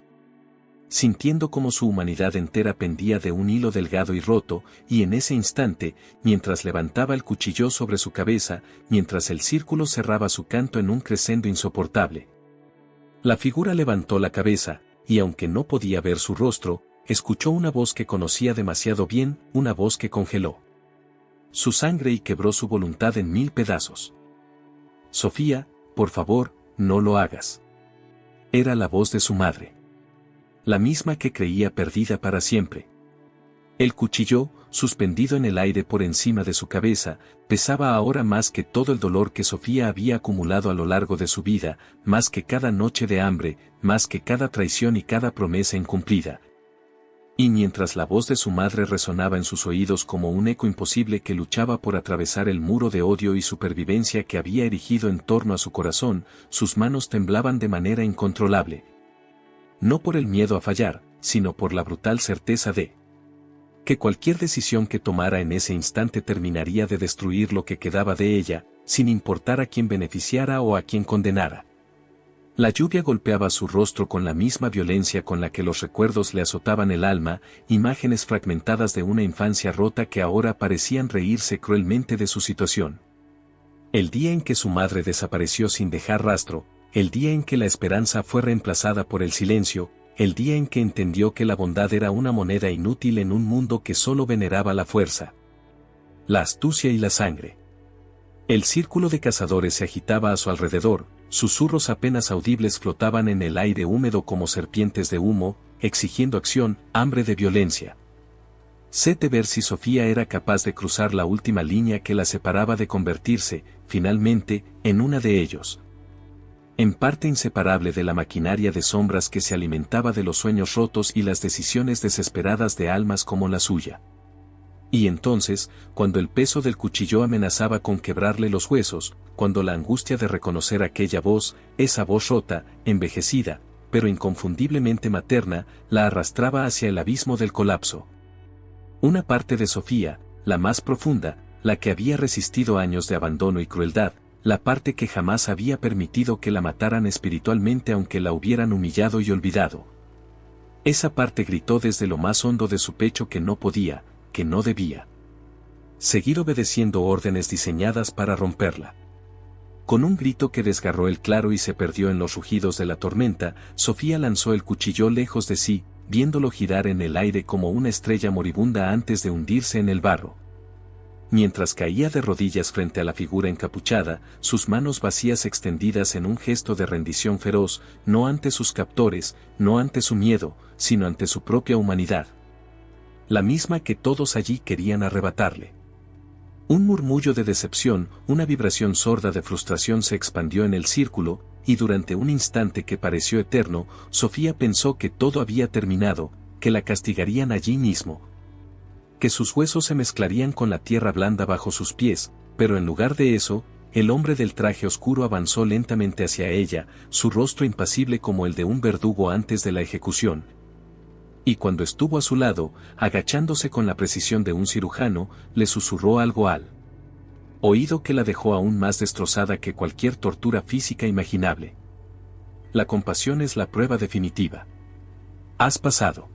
sintiendo como su humanidad entera pendía de un hilo delgado y roto, y en ese instante, mientras levantaba el cuchillo sobre su cabeza, mientras el círculo cerraba su canto en un crescendo insoportable, la figura levantó la cabeza, y aunque no podía ver su rostro, escuchó una voz que conocía demasiado bien, una voz que congeló su sangre y quebró su voluntad en 1000 pedazos. Sofía, por favor, no lo hagas. Era la voz de su madre. La misma que creía perdida para siempre. El cuchillo, suspendido en el aire por encima de su cabeza, pesaba ahora más que todo el dolor que Sofía había acumulado a lo largo de su vida, más que cada noche de hambre, más que cada traición y cada promesa incumplida. Y mientras la voz de su madre resonaba en sus oídos como un eco imposible que luchaba por atravesar el muro de odio y supervivencia que había erigido en torno a su corazón, sus manos temblaban de manera incontrolable. No por el miedo a fallar, sino por la brutal certeza de que cualquier decisión que tomara en ese instante terminaría de destruir lo que quedaba de ella, sin importar a quién beneficiara o a quién condenara. La lluvia golpeaba su rostro con la misma violencia con la que los recuerdos le azotaban el alma, imágenes fragmentadas de una infancia rota que ahora parecían reírse cruelmente de su situación. El día en que su madre desapareció sin dejar rastro, el día en que la esperanza fue reemplazada por el silencio, el día en que entendió que la bondad era una moneda inútil en un mundo que solo veneraba la fuerza, la astucia y la sangre. El círculo de cazadores se agitaba a su alrededor, susurros apenas audibles flotaban en el aire húmedo como serpientes de humo, exigiendo acción, hambre de violencia. Sé de ver si Sofía era capaz de cruzar la última línea que la separaba de convertirse, finalmente, en una de ellos. En parte inseparable de la maquinaria de sombras que se alimentaba de los sueños rotos y las decisiones desesperadas de almas como la suya. Y entonces, cuando el peso del cuchillo amenazaba con quebrarle los huesos, cuando la angustia de reconocer aquella voz, esa voz rota, envejecida, pero inconfundiblemente materna, la arrastraba hacia el abismo del colapso. Una parte de Sofía, la más profunda, la que había resistido años de abandono y crueldad, la parte que jamás había permitido que la mataran espiritualmente aunque la hubieran humillado y olvidado. Esa parte gritó desde lo más hondo de su pecho que no podía, que no debía seguir obedeciendo órdenes diseñadas para romperla. Con un grito que desgarró el claro y se perdió en los rugidos de la tormenta, Sofía lanzó el cuchillo lejos de sí, viéndolo girar en el aire como una estrella moribunda antes de hundirse en el barro. Mientras caía de rodillas frente a la figura encapuchada, sus manos vacías extendidas en un gesto de rendición feroz, no ante sus captores, no ante su miedo, sino ante su propia humanidad. La misma que todos allí querían arrebatarle. Un murmullo de decepción, una vibración sorda de frustración se expandió en el círculo, y durante un instante que pareció eterno, Sofía pensó que todo había terminado, que la castigarían allí mismo, que sus huesos se mezclarían con la tierra blanda bajo sus pies, pero en lugar de eso, el hombre del traje oscuro avanzó lentamente hacia ella, su rostro impasible como el de un verdugo antes de la ejecución. Y cuando estuvo a su lado, agachándose con la precisión de un cirujano, le susurró algo al oído que la dejó aún más destrozada que cualquier tortura física imaginable. La compasión es la prueba definitiva. Has pasado.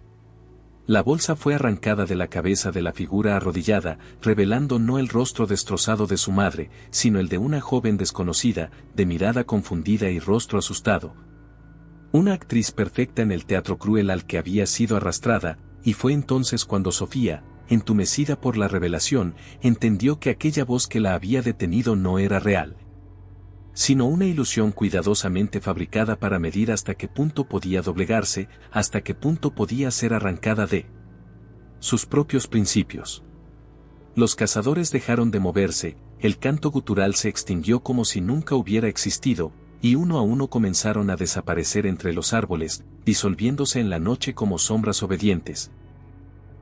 La bolsa fue arrancada de la cabeza de la figura arrodillada, revelando no el rostro destrozado de su madre, sino el de una joven desconocida, de mirada confundida y rostro asustado. Una actriz perfecta en el teatro cruel al que había sido arrastrada, y fue entonces cuando Sofía, entumecida por la revelación, entendió que aquella voz que la había detenido no era real, sino una ilusión cuidadosamente fabricada para medir hasta qué punto podía doblegarse, hasta qué punto podía ser arrancada de sus propios principios. Los cazadores dejaron de moverse, el canto gutural se extinguió como si nunca hubiera existido, y uno a uno comenzaron a desaparecer entre los árboles, disolviéndose en la noche como sombras obedientes.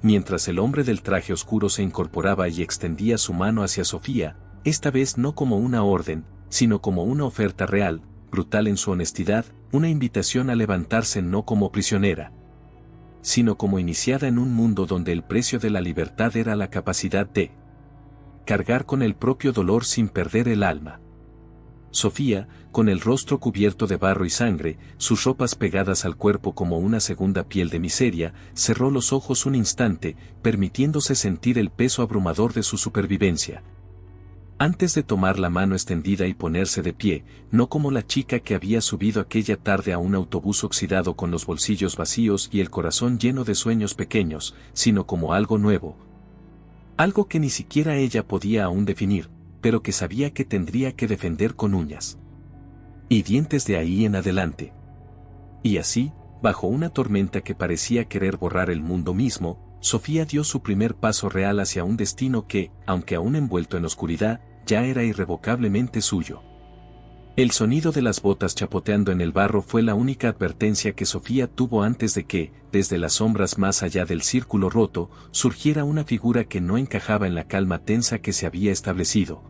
Mientras el hombre del traje oscuro se incorporaba y extendía su mano hacia Sofía, esta vez no como una orden, sino como una oferta real, brutal en su honestidad, una invitación a levantarse no como prisionera, sino como iniciada en un mundo donde el precio de la libertad era la capacidad de cargar con el propio dolor sin perder el alma. Sofía, con el rostro cubierto de barro y sangre, sus ropas pegadas al cuerpo como una segunda piel de miseria, cerró los ojos un instante, permitiéndose sentir el peso abrumador de su supervivencia. Antes de tomar la mano extendida y ponerse de pie, no como la chica que había subido aquella tarde a un autobús oxidado con los bolsillos vacíos y el corazón lleno de sueños pequeños, sino como algo nuevo. Algo que ni siquiera ella podía aún definir, pero que sabía que tendría que defender con uñas y dientes de ahí en adelante. Y así, bajo una tormenta que parecía querer borrar el mundo mismo, Sofía dio su primer paso real hacia un destino que, aunque aún envuelto en oscuridad, ya era irrevocablemente suyo. El sonido de las botas chapoteando en el barro fue la única advertencia que Sofía tuvo antes de que, desde las sombras más allá del círculo roto, surgiera una figura que no encajaba en la calma tensa que se había establecido.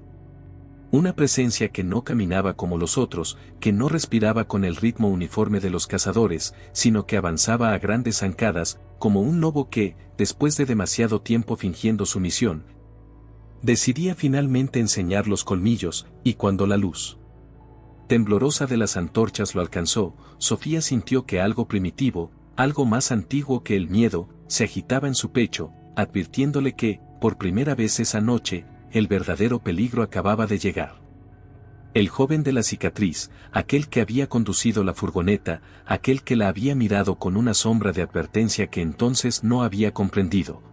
Una presencia que no caminaba como los otros, que no respiraba con el ritmo uniforme de los cazadores, sino que avanzaba a grandes zancadas, como un lobo que, después de demasiado tiempo fingiendo su misión, decidía finalmente enseñar los colmillos, y cuando la luz temblorosa de las antorchas lo alcanzó, Sofía sintió que algo primitivo, algo más antiguo que el miedo, se agitaba en su pecho, advirtiéndole que, por primera vez esa noche, el verdadero peligro acababa de llegar. El joven de la cicatriz, aquel que había conducido la furgoneta, aquel que la había mirado con una sombra de advertencia que entonces no había comprendido.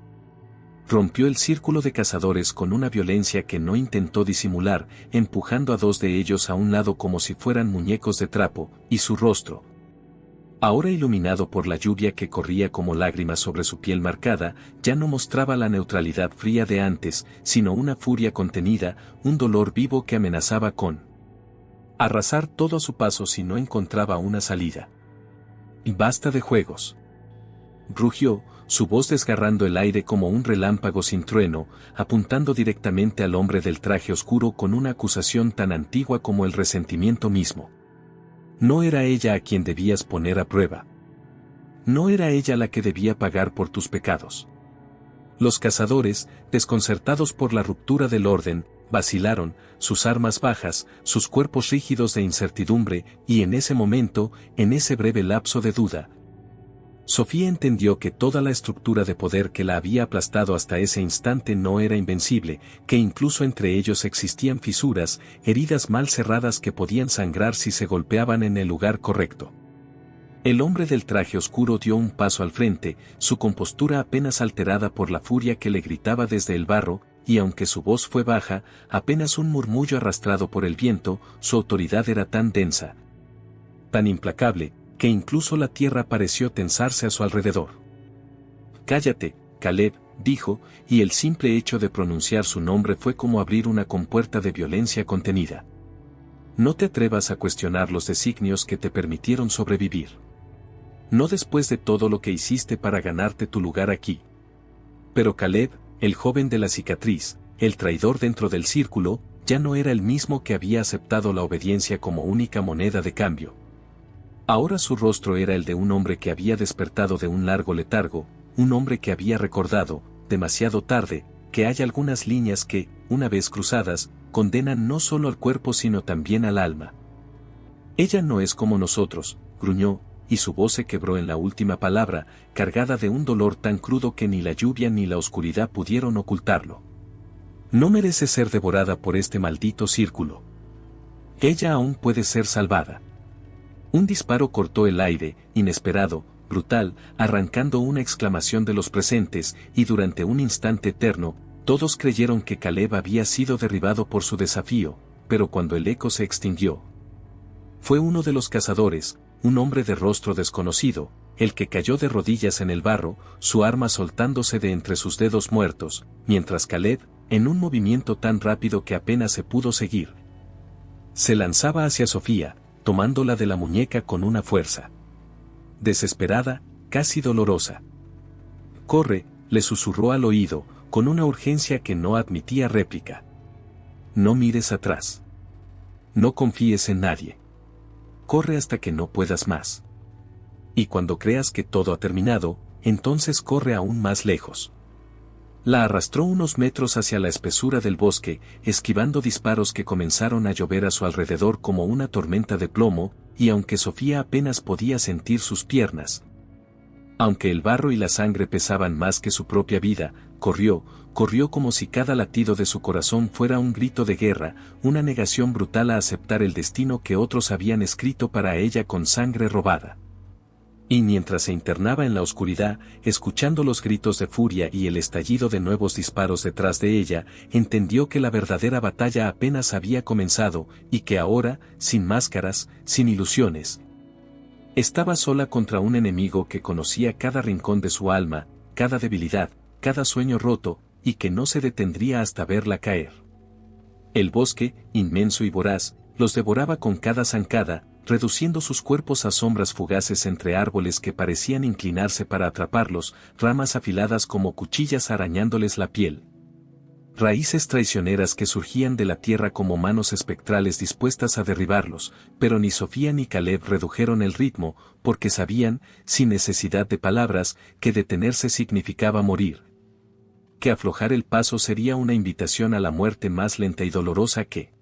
Rompió el círculo de cazadores con una violencia que no intentó disimular, empujando a dos de ellos a un lado como si fueran muñecos de trapo, y su rostro, Ahora iluminado por la lluvia que corría como lágrimas sobre su piel marcada, ya no mostraba la neutralidad fría de antes, sino una furia contenida, un dolor vivo que amenazaba con arrasar todo a su paso si no encontraba una salida. Y basta de juegos. Rugió, su voz desgarrando el aire como un relámpago sin trueno, apuntando directamente al hombre del traje oscuro con una acusación tan antigua como el resentimiento mismo. No era ella a quien debías poner a prueba. No era ella la que debía pagar por tus pecados. Los cazadores, desconcertados por la ruptura del orden, vacilaron, sus armas bajas, sus cuerpos rígidos de incertidumbre, y en ese momento, en ese breve lapso de duda, Sofía entendió que toda la estructura de poder que la había aplastado hasta ese instante no era invencible, que incluso entre ellos existían fisuras, heridas mal cerradas que podían sangrar si se golpeaban en el lugar correcto. El hombre del traje oscuro dio un paso al frente, su compostura apenas alterada por la furia que le gritaba desde el barro, y aunque su voz fue baja, apenas un murmullo arrastrado por el viento, su autoridad era tan densa, tan implacable, que incluso la tierra pareció tensarse a su alrededor. «Cállate, Caleb», dijo, y el simple hecho de pronunciar su nombre fue como abrir una compuerta de violencia contenida. «No te atrevas a cuestionar los designios que te permitieron sobrevivir. No después de todo lo que hiciste para ganarte tu lugar aquí». Pero Caleb, el joven de la cicatriz, el traidor dentro del círculo, ya no era el mismo que había aceptado la obediencia como única moneda de cambio. Ahora su rostro era el de un hombre que había despertado de un largo letargo, un hombre que había recordado, demasiado tarde, que hay algunas líneas que, una vez cruzadas, condenan no solo al cuerpo sino también al alma. «Ella no es como nosotros», gruñó, y su voz se quebró en la última palabra, cargada de un dolor tan crudo que ni la lluvia ni la oscuridad pudieron ocultarlo. «No merece ser devorada por este maldito círculo. Ella aún puede ser salvada». Un disparo cortó el aire, inesperado, brutal, arrancando una exclamación de los presentes, y durante un instante eterno, todos creyeron que Caleb había sido derribado por su desafío, pero cuando el eco se extinguió, fue uno de los cazadores, un hombre de rostro desconocido, el que cayó de rodillas en el barro, su arma soltándose de entre sus dedos muertos, mientras Caleb, en un movimiento tan rápido que apenas se pudo seguir, se lanzaba hacia Sofía, tomándola de la muñeca con una fuerza desesperada, casi dolorosa. «Corre», le susurró al oído, con una urgencia que no admitía réplica. «No mires atrás. No confíes en nadie. Corre hasta que no puedas más. Y cuando creas que todo ha terminado, entonces corre aún más lejos». La arrastró unos metros hacia la espesura del bosque, esquivando disparos que comenzaron a llover a su alrededor como una tormenta de plomo, y aunque Sofía apenas podía sentir sus piernas, aunque el barro y la sangre pesaban más que su propia vida, corrió como si cada latido de su corazón fuera un grito de guerra, una negación brutal a aceptar el destino que otros habían escrito para ella con sangre robada. Y mientras se internaba en la oscuridad, escuchando los gritos de furia y el estallido de nuevos disparos detrás de ella, entendió que la verdadera batalla apenas había comenzado, y que ahora, sin máscaras, sin ilusiones, estaba sola contra un enemigo que conocía cada rincón de su alma, cada debilidad, cada sueño roto, y que no se detendría hasta verla caer. El bosque, inmenso y voraz, los devoraba con cada zancada, reduciendo sus cuerpos a sombras fugaces entre árboles que parecían inclinarse para atraparlos, ramas afiladas como cuchillas arañándoles la piel. Raíces traicioneras que surgían de la tierra como manos espectrales dispuestas a derribarlos, pero ni Sofía ni Caleb redujeron el ritmo, porque sabían, sin necesidad de palabras, que detenerse significaba morir. Que aflojar el paso sería una invitación a la muerte más lenta y dolorosa que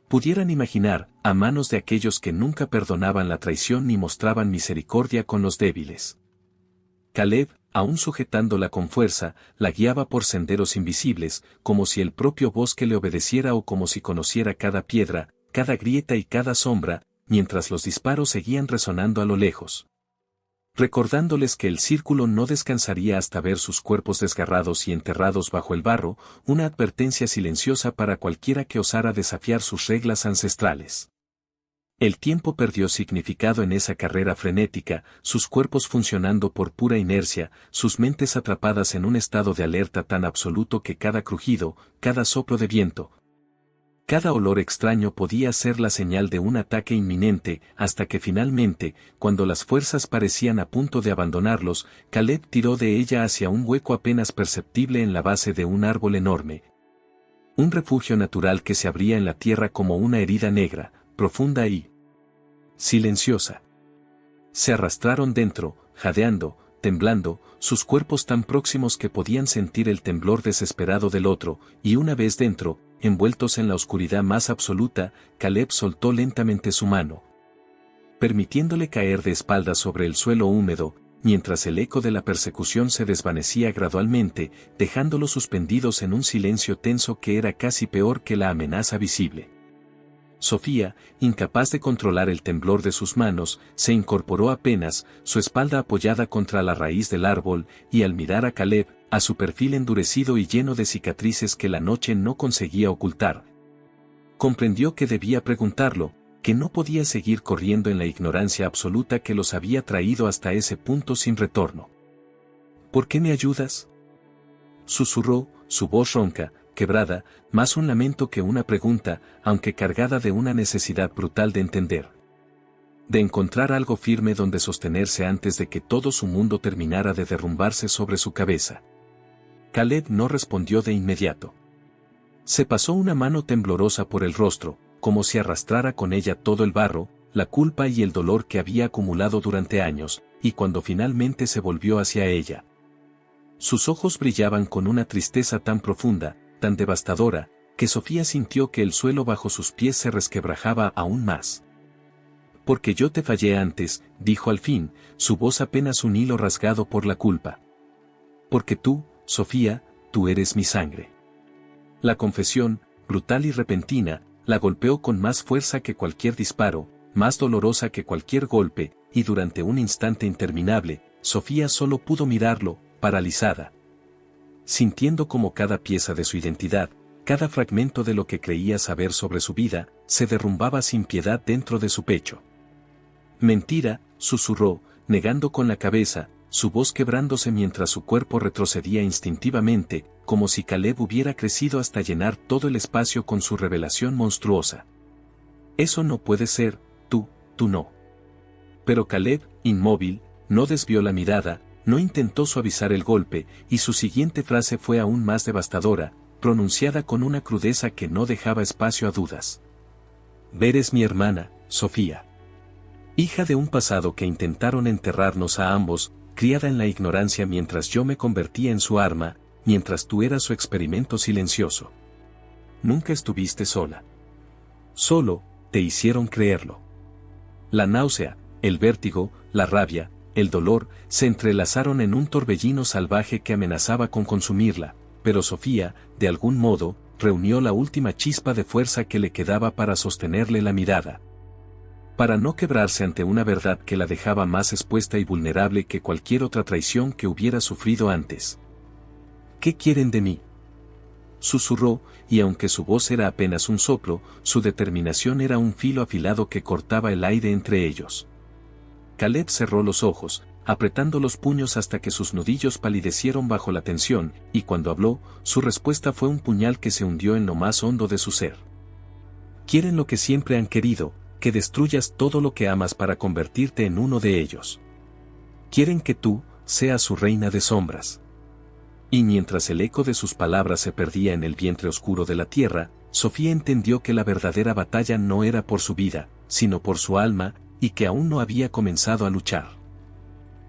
pudieran imaginar, a manos de aquellos que nunca perdonaban la traición ni mostraban misericordia con los débiles. Caleb, aún sujetándola con fuerza, la guiaba por senderos invisibles, como si el propio bosque le obedeciera o como si conociera cada piedra, cada grieta y cada sombra, mientras los disparos seguían resonando a lo lejos, recordándoles que el círculo no descansaría hasta ver sus cuerpos desgarrados y enterrados bajo el barro, una advertencia silenciosa para cualquiera que osara desafiar sus reglas ancestrales. El tiempo perdió significado en esa carrera frenética, sus cuerpos funcionando por pura inercia, sus mentes atrapadas en un estado de alerta tan absoluto que cada crujido, cada soplo de viento, cada olor extraño podía ser la señal de un ataque inminente, hasta que finalmente, cuando las fuerzas parecían a punto de abandonarlos, Caleb tiró de ella hacia un hueco apenas perceptible en la base de un árbol enorme. Un refugio natural que se abría en la tierra como una herida negra, profunda y silenciosa. Se arrastraron dentro, jadeando, temblando, sus cuerpos tan próximos que podían sentir el temblor desesperado del otro, y una vez dentro, envueltos en la oscuridad más absoluta, Caleb soltó lentamente su mano, permitiéndole caer de espaldas sobre el suelo húmedo, mientras el eco de la persecución se desvanecía gradualmente, dejándolos suspendidos en un silencio tenso que era casi peor que la amenaza visible. Sofía, incapaz de controlar el temblor de sus manos, se incorporó apenas, su espalda apoyada contra la raíz del árbol, y al mirar a Caleb, a su perfil endurecido y lleno de cicatrices que la noche no conseguía ocultar, comprendió que debía preguntarlo, que no podía seguir corriendo en la ignorancia absoluta que los había traído hasta ese punto sin retorno. ¿Por qué me ayudas?, susurró, su voz ronca, quebrada, más un lamento que una pregunta, aunque cargada de una necesidad brutal de entender. De encontrar algo firme donde sostenerse antes de que todo su mundo terminara de derrumbarse sobre su cabeza. Caleb no respondió de inmediato. Se pasó una mano temblorosa por el rostro, como si arrastrara con ella todo el barro, la culpa y el dolor que había acumulado durante años, y cuando finalmente se volvió hacia ella, sus ojos brillaban con una tristeza tan profunda, tan devastadora, que Sofía sintió que el suelo bajo sus pies se resquebrajaba aún más. «Porque yo te fallé antes», dijo al fin, su voz apenas un hilo rasgado por la culpa. «Porque tú, Sofía, tú eres mi sangre». La confesión, brutal y repentina, la golpeó con más fuerza que cualquier disparo, más dolorosa que cualquier golpe, y durante un instante interminable, Sofía solo pudo mirarlo, paralizada, sintiendo como cada pieza de su identidad, cada fragmento de lo que creía saber sobre su vida, se derrumbaba sin piedad dentro de su pecho. «Mentira», susurró, negando con la cabeza, su voz quebrándose mientras su cuerpo retrocedía instintivamente, como si Caleb hubiera crecido hasta llenar todo el espacio con su revelación monstruosa. «Eso no puede ser, tú no». Pero Caleb, inmóvil, no desvió la mirada, no intentó suavizar el golpe, y su siguiente frase fue aún más devastadora, pronunciada con una crudeza que no dejaba espacio a dudas. «Eres mi hermana, Sofía. Hija de un pasado que intentaron enterrarnos a ambos, criada en la ignorancia mientras yo me convertía en su arma, mientras tú eras su experimento silencioso. Nunca estuviste sola. Solo, te hicieron creerlo». La náusea, el vértigo, la rabia, el dolor, se entrelazaron en un torbellino salvaje que amenazaba con consumirla, pero Sofía, de algún modo, reunió la última chispa de fuerza que le quedaba para sostenerle la mirada. Para no quebrarse ante una verdad que la dejaba más expuesta y vulnerable que cualquier otra traición que hubiera sufrido antes. «¿Qué quieren de mí?», susurró, y aunque su voz era apenas un soplo, su determinación era un filo afilado que cortaba el aire entre ellos. Caleb cerró los ojos, apretando los puños hasta que sus nudillos palidecieron bajo la tensión, y cuando habló, su respuesta fue un puñal que se hundió en lo más hondo de su ser. «Quieren lo que siempre han querido, que destruyas todo lo que amas para convertirte en uno de ellos. Quieren que tú seas su reina de sombras». Y mientras el eco de sus palabras se perdía en el vientre oscuro de la tierra, Sofía entendió que la verdadera batalla no era por su vida, sino por su alma, y que aún no había comenzado a luchar.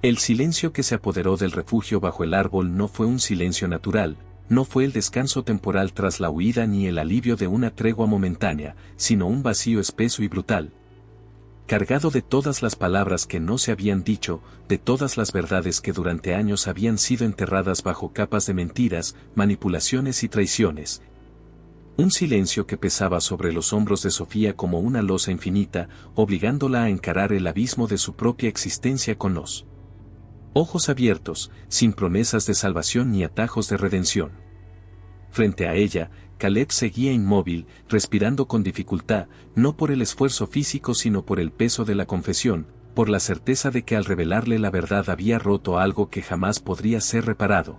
El silencio que se apoderó del refugio bajo el árbol no fue un silencio natural, no fue el descanso temporal tras la huida ni el alivio de una tregua momentánea, sino un vacío espeso y brutal, cargado de todas las palabras que no se habían dicho, de todas las verdades que durante años habían sido enterradas bajo capas de mentiras, manipulaciones y traiciones. Un silencio que pesaba sobre los hombros de Sofía como una losa infinita, obligándola a encarar el abismo de su propia existencia con los ojos abiertos, sin promesas de salvación ni atajos de redención. Frente a ella, Caleb seguía inmóvil, respirando con dificultad, no por el esfuerzo físico sino por el peso de la confesión, por la certeza de que al revelarle la verdad había roto algo que jamás podría ser reparado.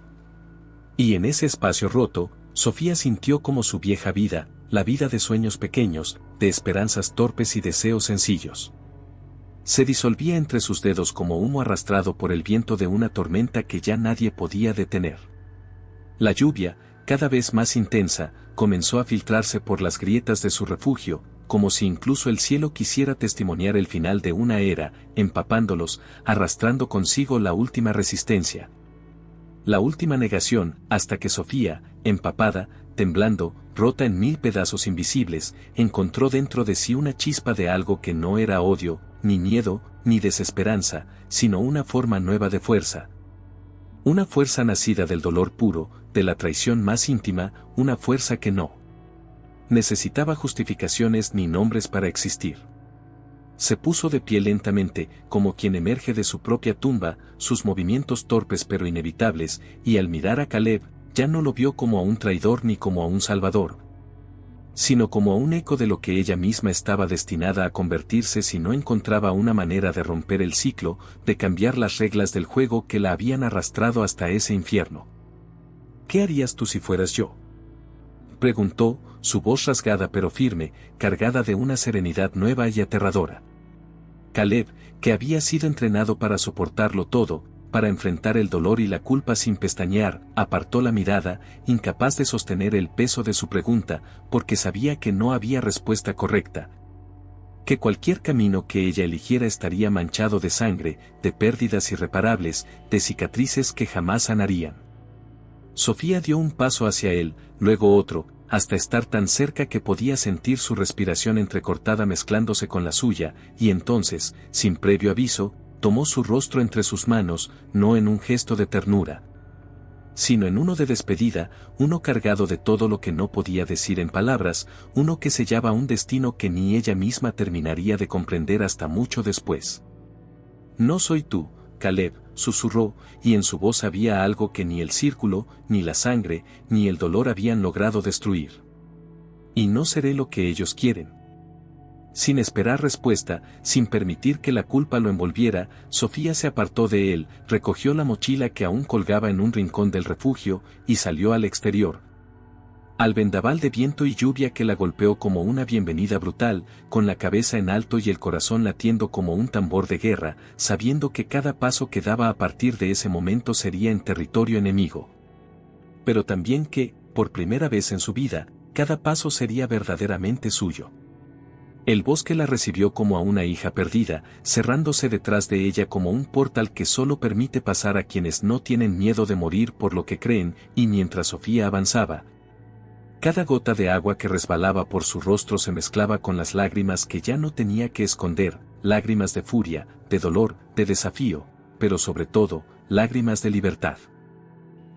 Y en ese espacio roto, Sofía sintió como su vieja vida, la vida de sueños pequeños, de esperanzas torpes y deseos sencillos. Se disolvía entre sus dedos como humo arrastrado por el viento de una tormenta que ya nadie podía detener. La lluvia, cada vez más intensa, comenzó a filtrarse por las grietas de su refugio, como si incluso el cielo quisiera testimoniar el final de una era, empapándolos, arrastrando consigo la última resistencia. La última negación, hasta que Sofía, empapada, temblando, rota en mil pedazos invisibles, encontró dentro de sí una chispa de algo que no era odio, ni miedo, ni desesperanza, sino una forma nueva de fuerza. Una fuerza nacida del dolor puro, de la traición más íntima, una fuerza que no necesitaba justificaciones ni nombres para existir. Se puso de pie lentamente, como quien emerge de su propia tumba, sus movimientos torpes pero inevitables, y al mirar a Caleb, ya no lo vio como a un traidor ni como a un salvador, sino como a un eco de lo que ella misma estaba destinada a convertirse si no encontraba una manera de romper el ciclo, de cambiar las reglas del juego que la habían arrastrado hasta ese infierno. ¿Qué harías tú si fueras yo?, preguntó, su voz rasgada pero firme, cargada de una serenidad nueva y aterradora. Caleb, que había sido entrenado para soportarlo todo, para enfrentar el dolor y la culpa sin pestañear, apartó la mirada, incapaz de sostener el peso de su pregunta, porque sabía que no había respuesta correcta. Que cualquier camino que ella eligiera estaría manchado de sangre, de pérdidas irreparables, de cicatrices que jamás sanarían. Sofía dio un paso hacia él, luego otro, hasta estar tan cerca que podía sentir su respiración entrecortada mezclándose con la suya, y entonces, sin previo aviso, tomó su rostro entre sus manos, no en un gesto de ternura, sino en uno de despedida, uno cargado de todo lo que no podía decir en palabras, uno que sellaba un destino que ni ella misma terminaría de comprender hasta mucho después. «No soy tú, Caleb», susurró, y en su voz había algo que ni el círculo, ni la sangre, ni el dolor habían logrado destruir. «Y no seré lo que ellos quieren». Sin esperar respuesta, sin permitir que la culpa lo envolviera, Sofía se apartó de él, recogió la mochila que aún colgaba en un rincón del refugio, y salió al exterior. Al vendaval de viento y lluvia que la golpeó como una bienvenida brutal, con la cabeza en alto y el corazón latiendo como un tambor de guerra, sabiendo que cada paso que daba a partir de ese momento sería en territorio enemigo. Pero también que, por primera vez en su vida, cada paso sería verdaderamente suyo. El bosque la recibió como a una hija perdida, cerrándose detrás de ella como un portal que solo permite pasar a quienes no tienen miedo de morir por lo que creen, y mientras Sofía avanzaba, cada gota de agua que resbalaba por su rostro se mezclaba con las lágrimas que ya no tenía que esconder, lágrimas de furia, de dolor, de desafío, pero sobre todo, lágrimas de libertad.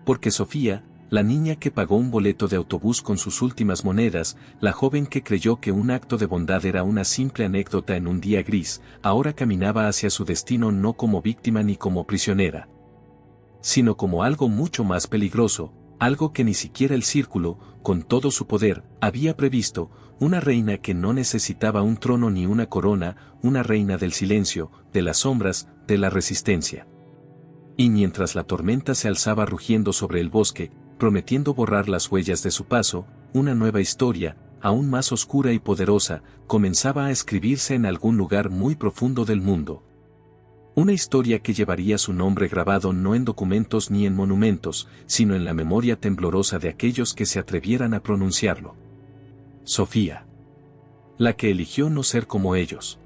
Porque Sofía, la niña que pagó un boleto de autobús con sus últimas monedas, la joven que creyó que un acto de bondad era una simple anécdota en un día gris, ahora caminaba hacia su destino no como víctima ni como prisionera, sino como algo mucho más peligroso, algo que ni siquiera el círculo, con todo su poder, había previsto, una reina que no necesitaba un trono ni una corona, una reina del silencio, de las sombras, de la resistencia. Y mientras la tormenta se alzaba rugiendo sobre el bosque, prometiendo borrar las huellas de su paso, una nueva historia, aún más oscura y poderosa, comenzaba a escribirse en algún lugar muy profundo del mundo. Una historia que llevaría su nombre grabado no en documentos ni en monumentos, sino en la memoria temblorosa de aquellos que se atrevieran a pronunciarlo. Sofía. La que eligió no ser como ellos.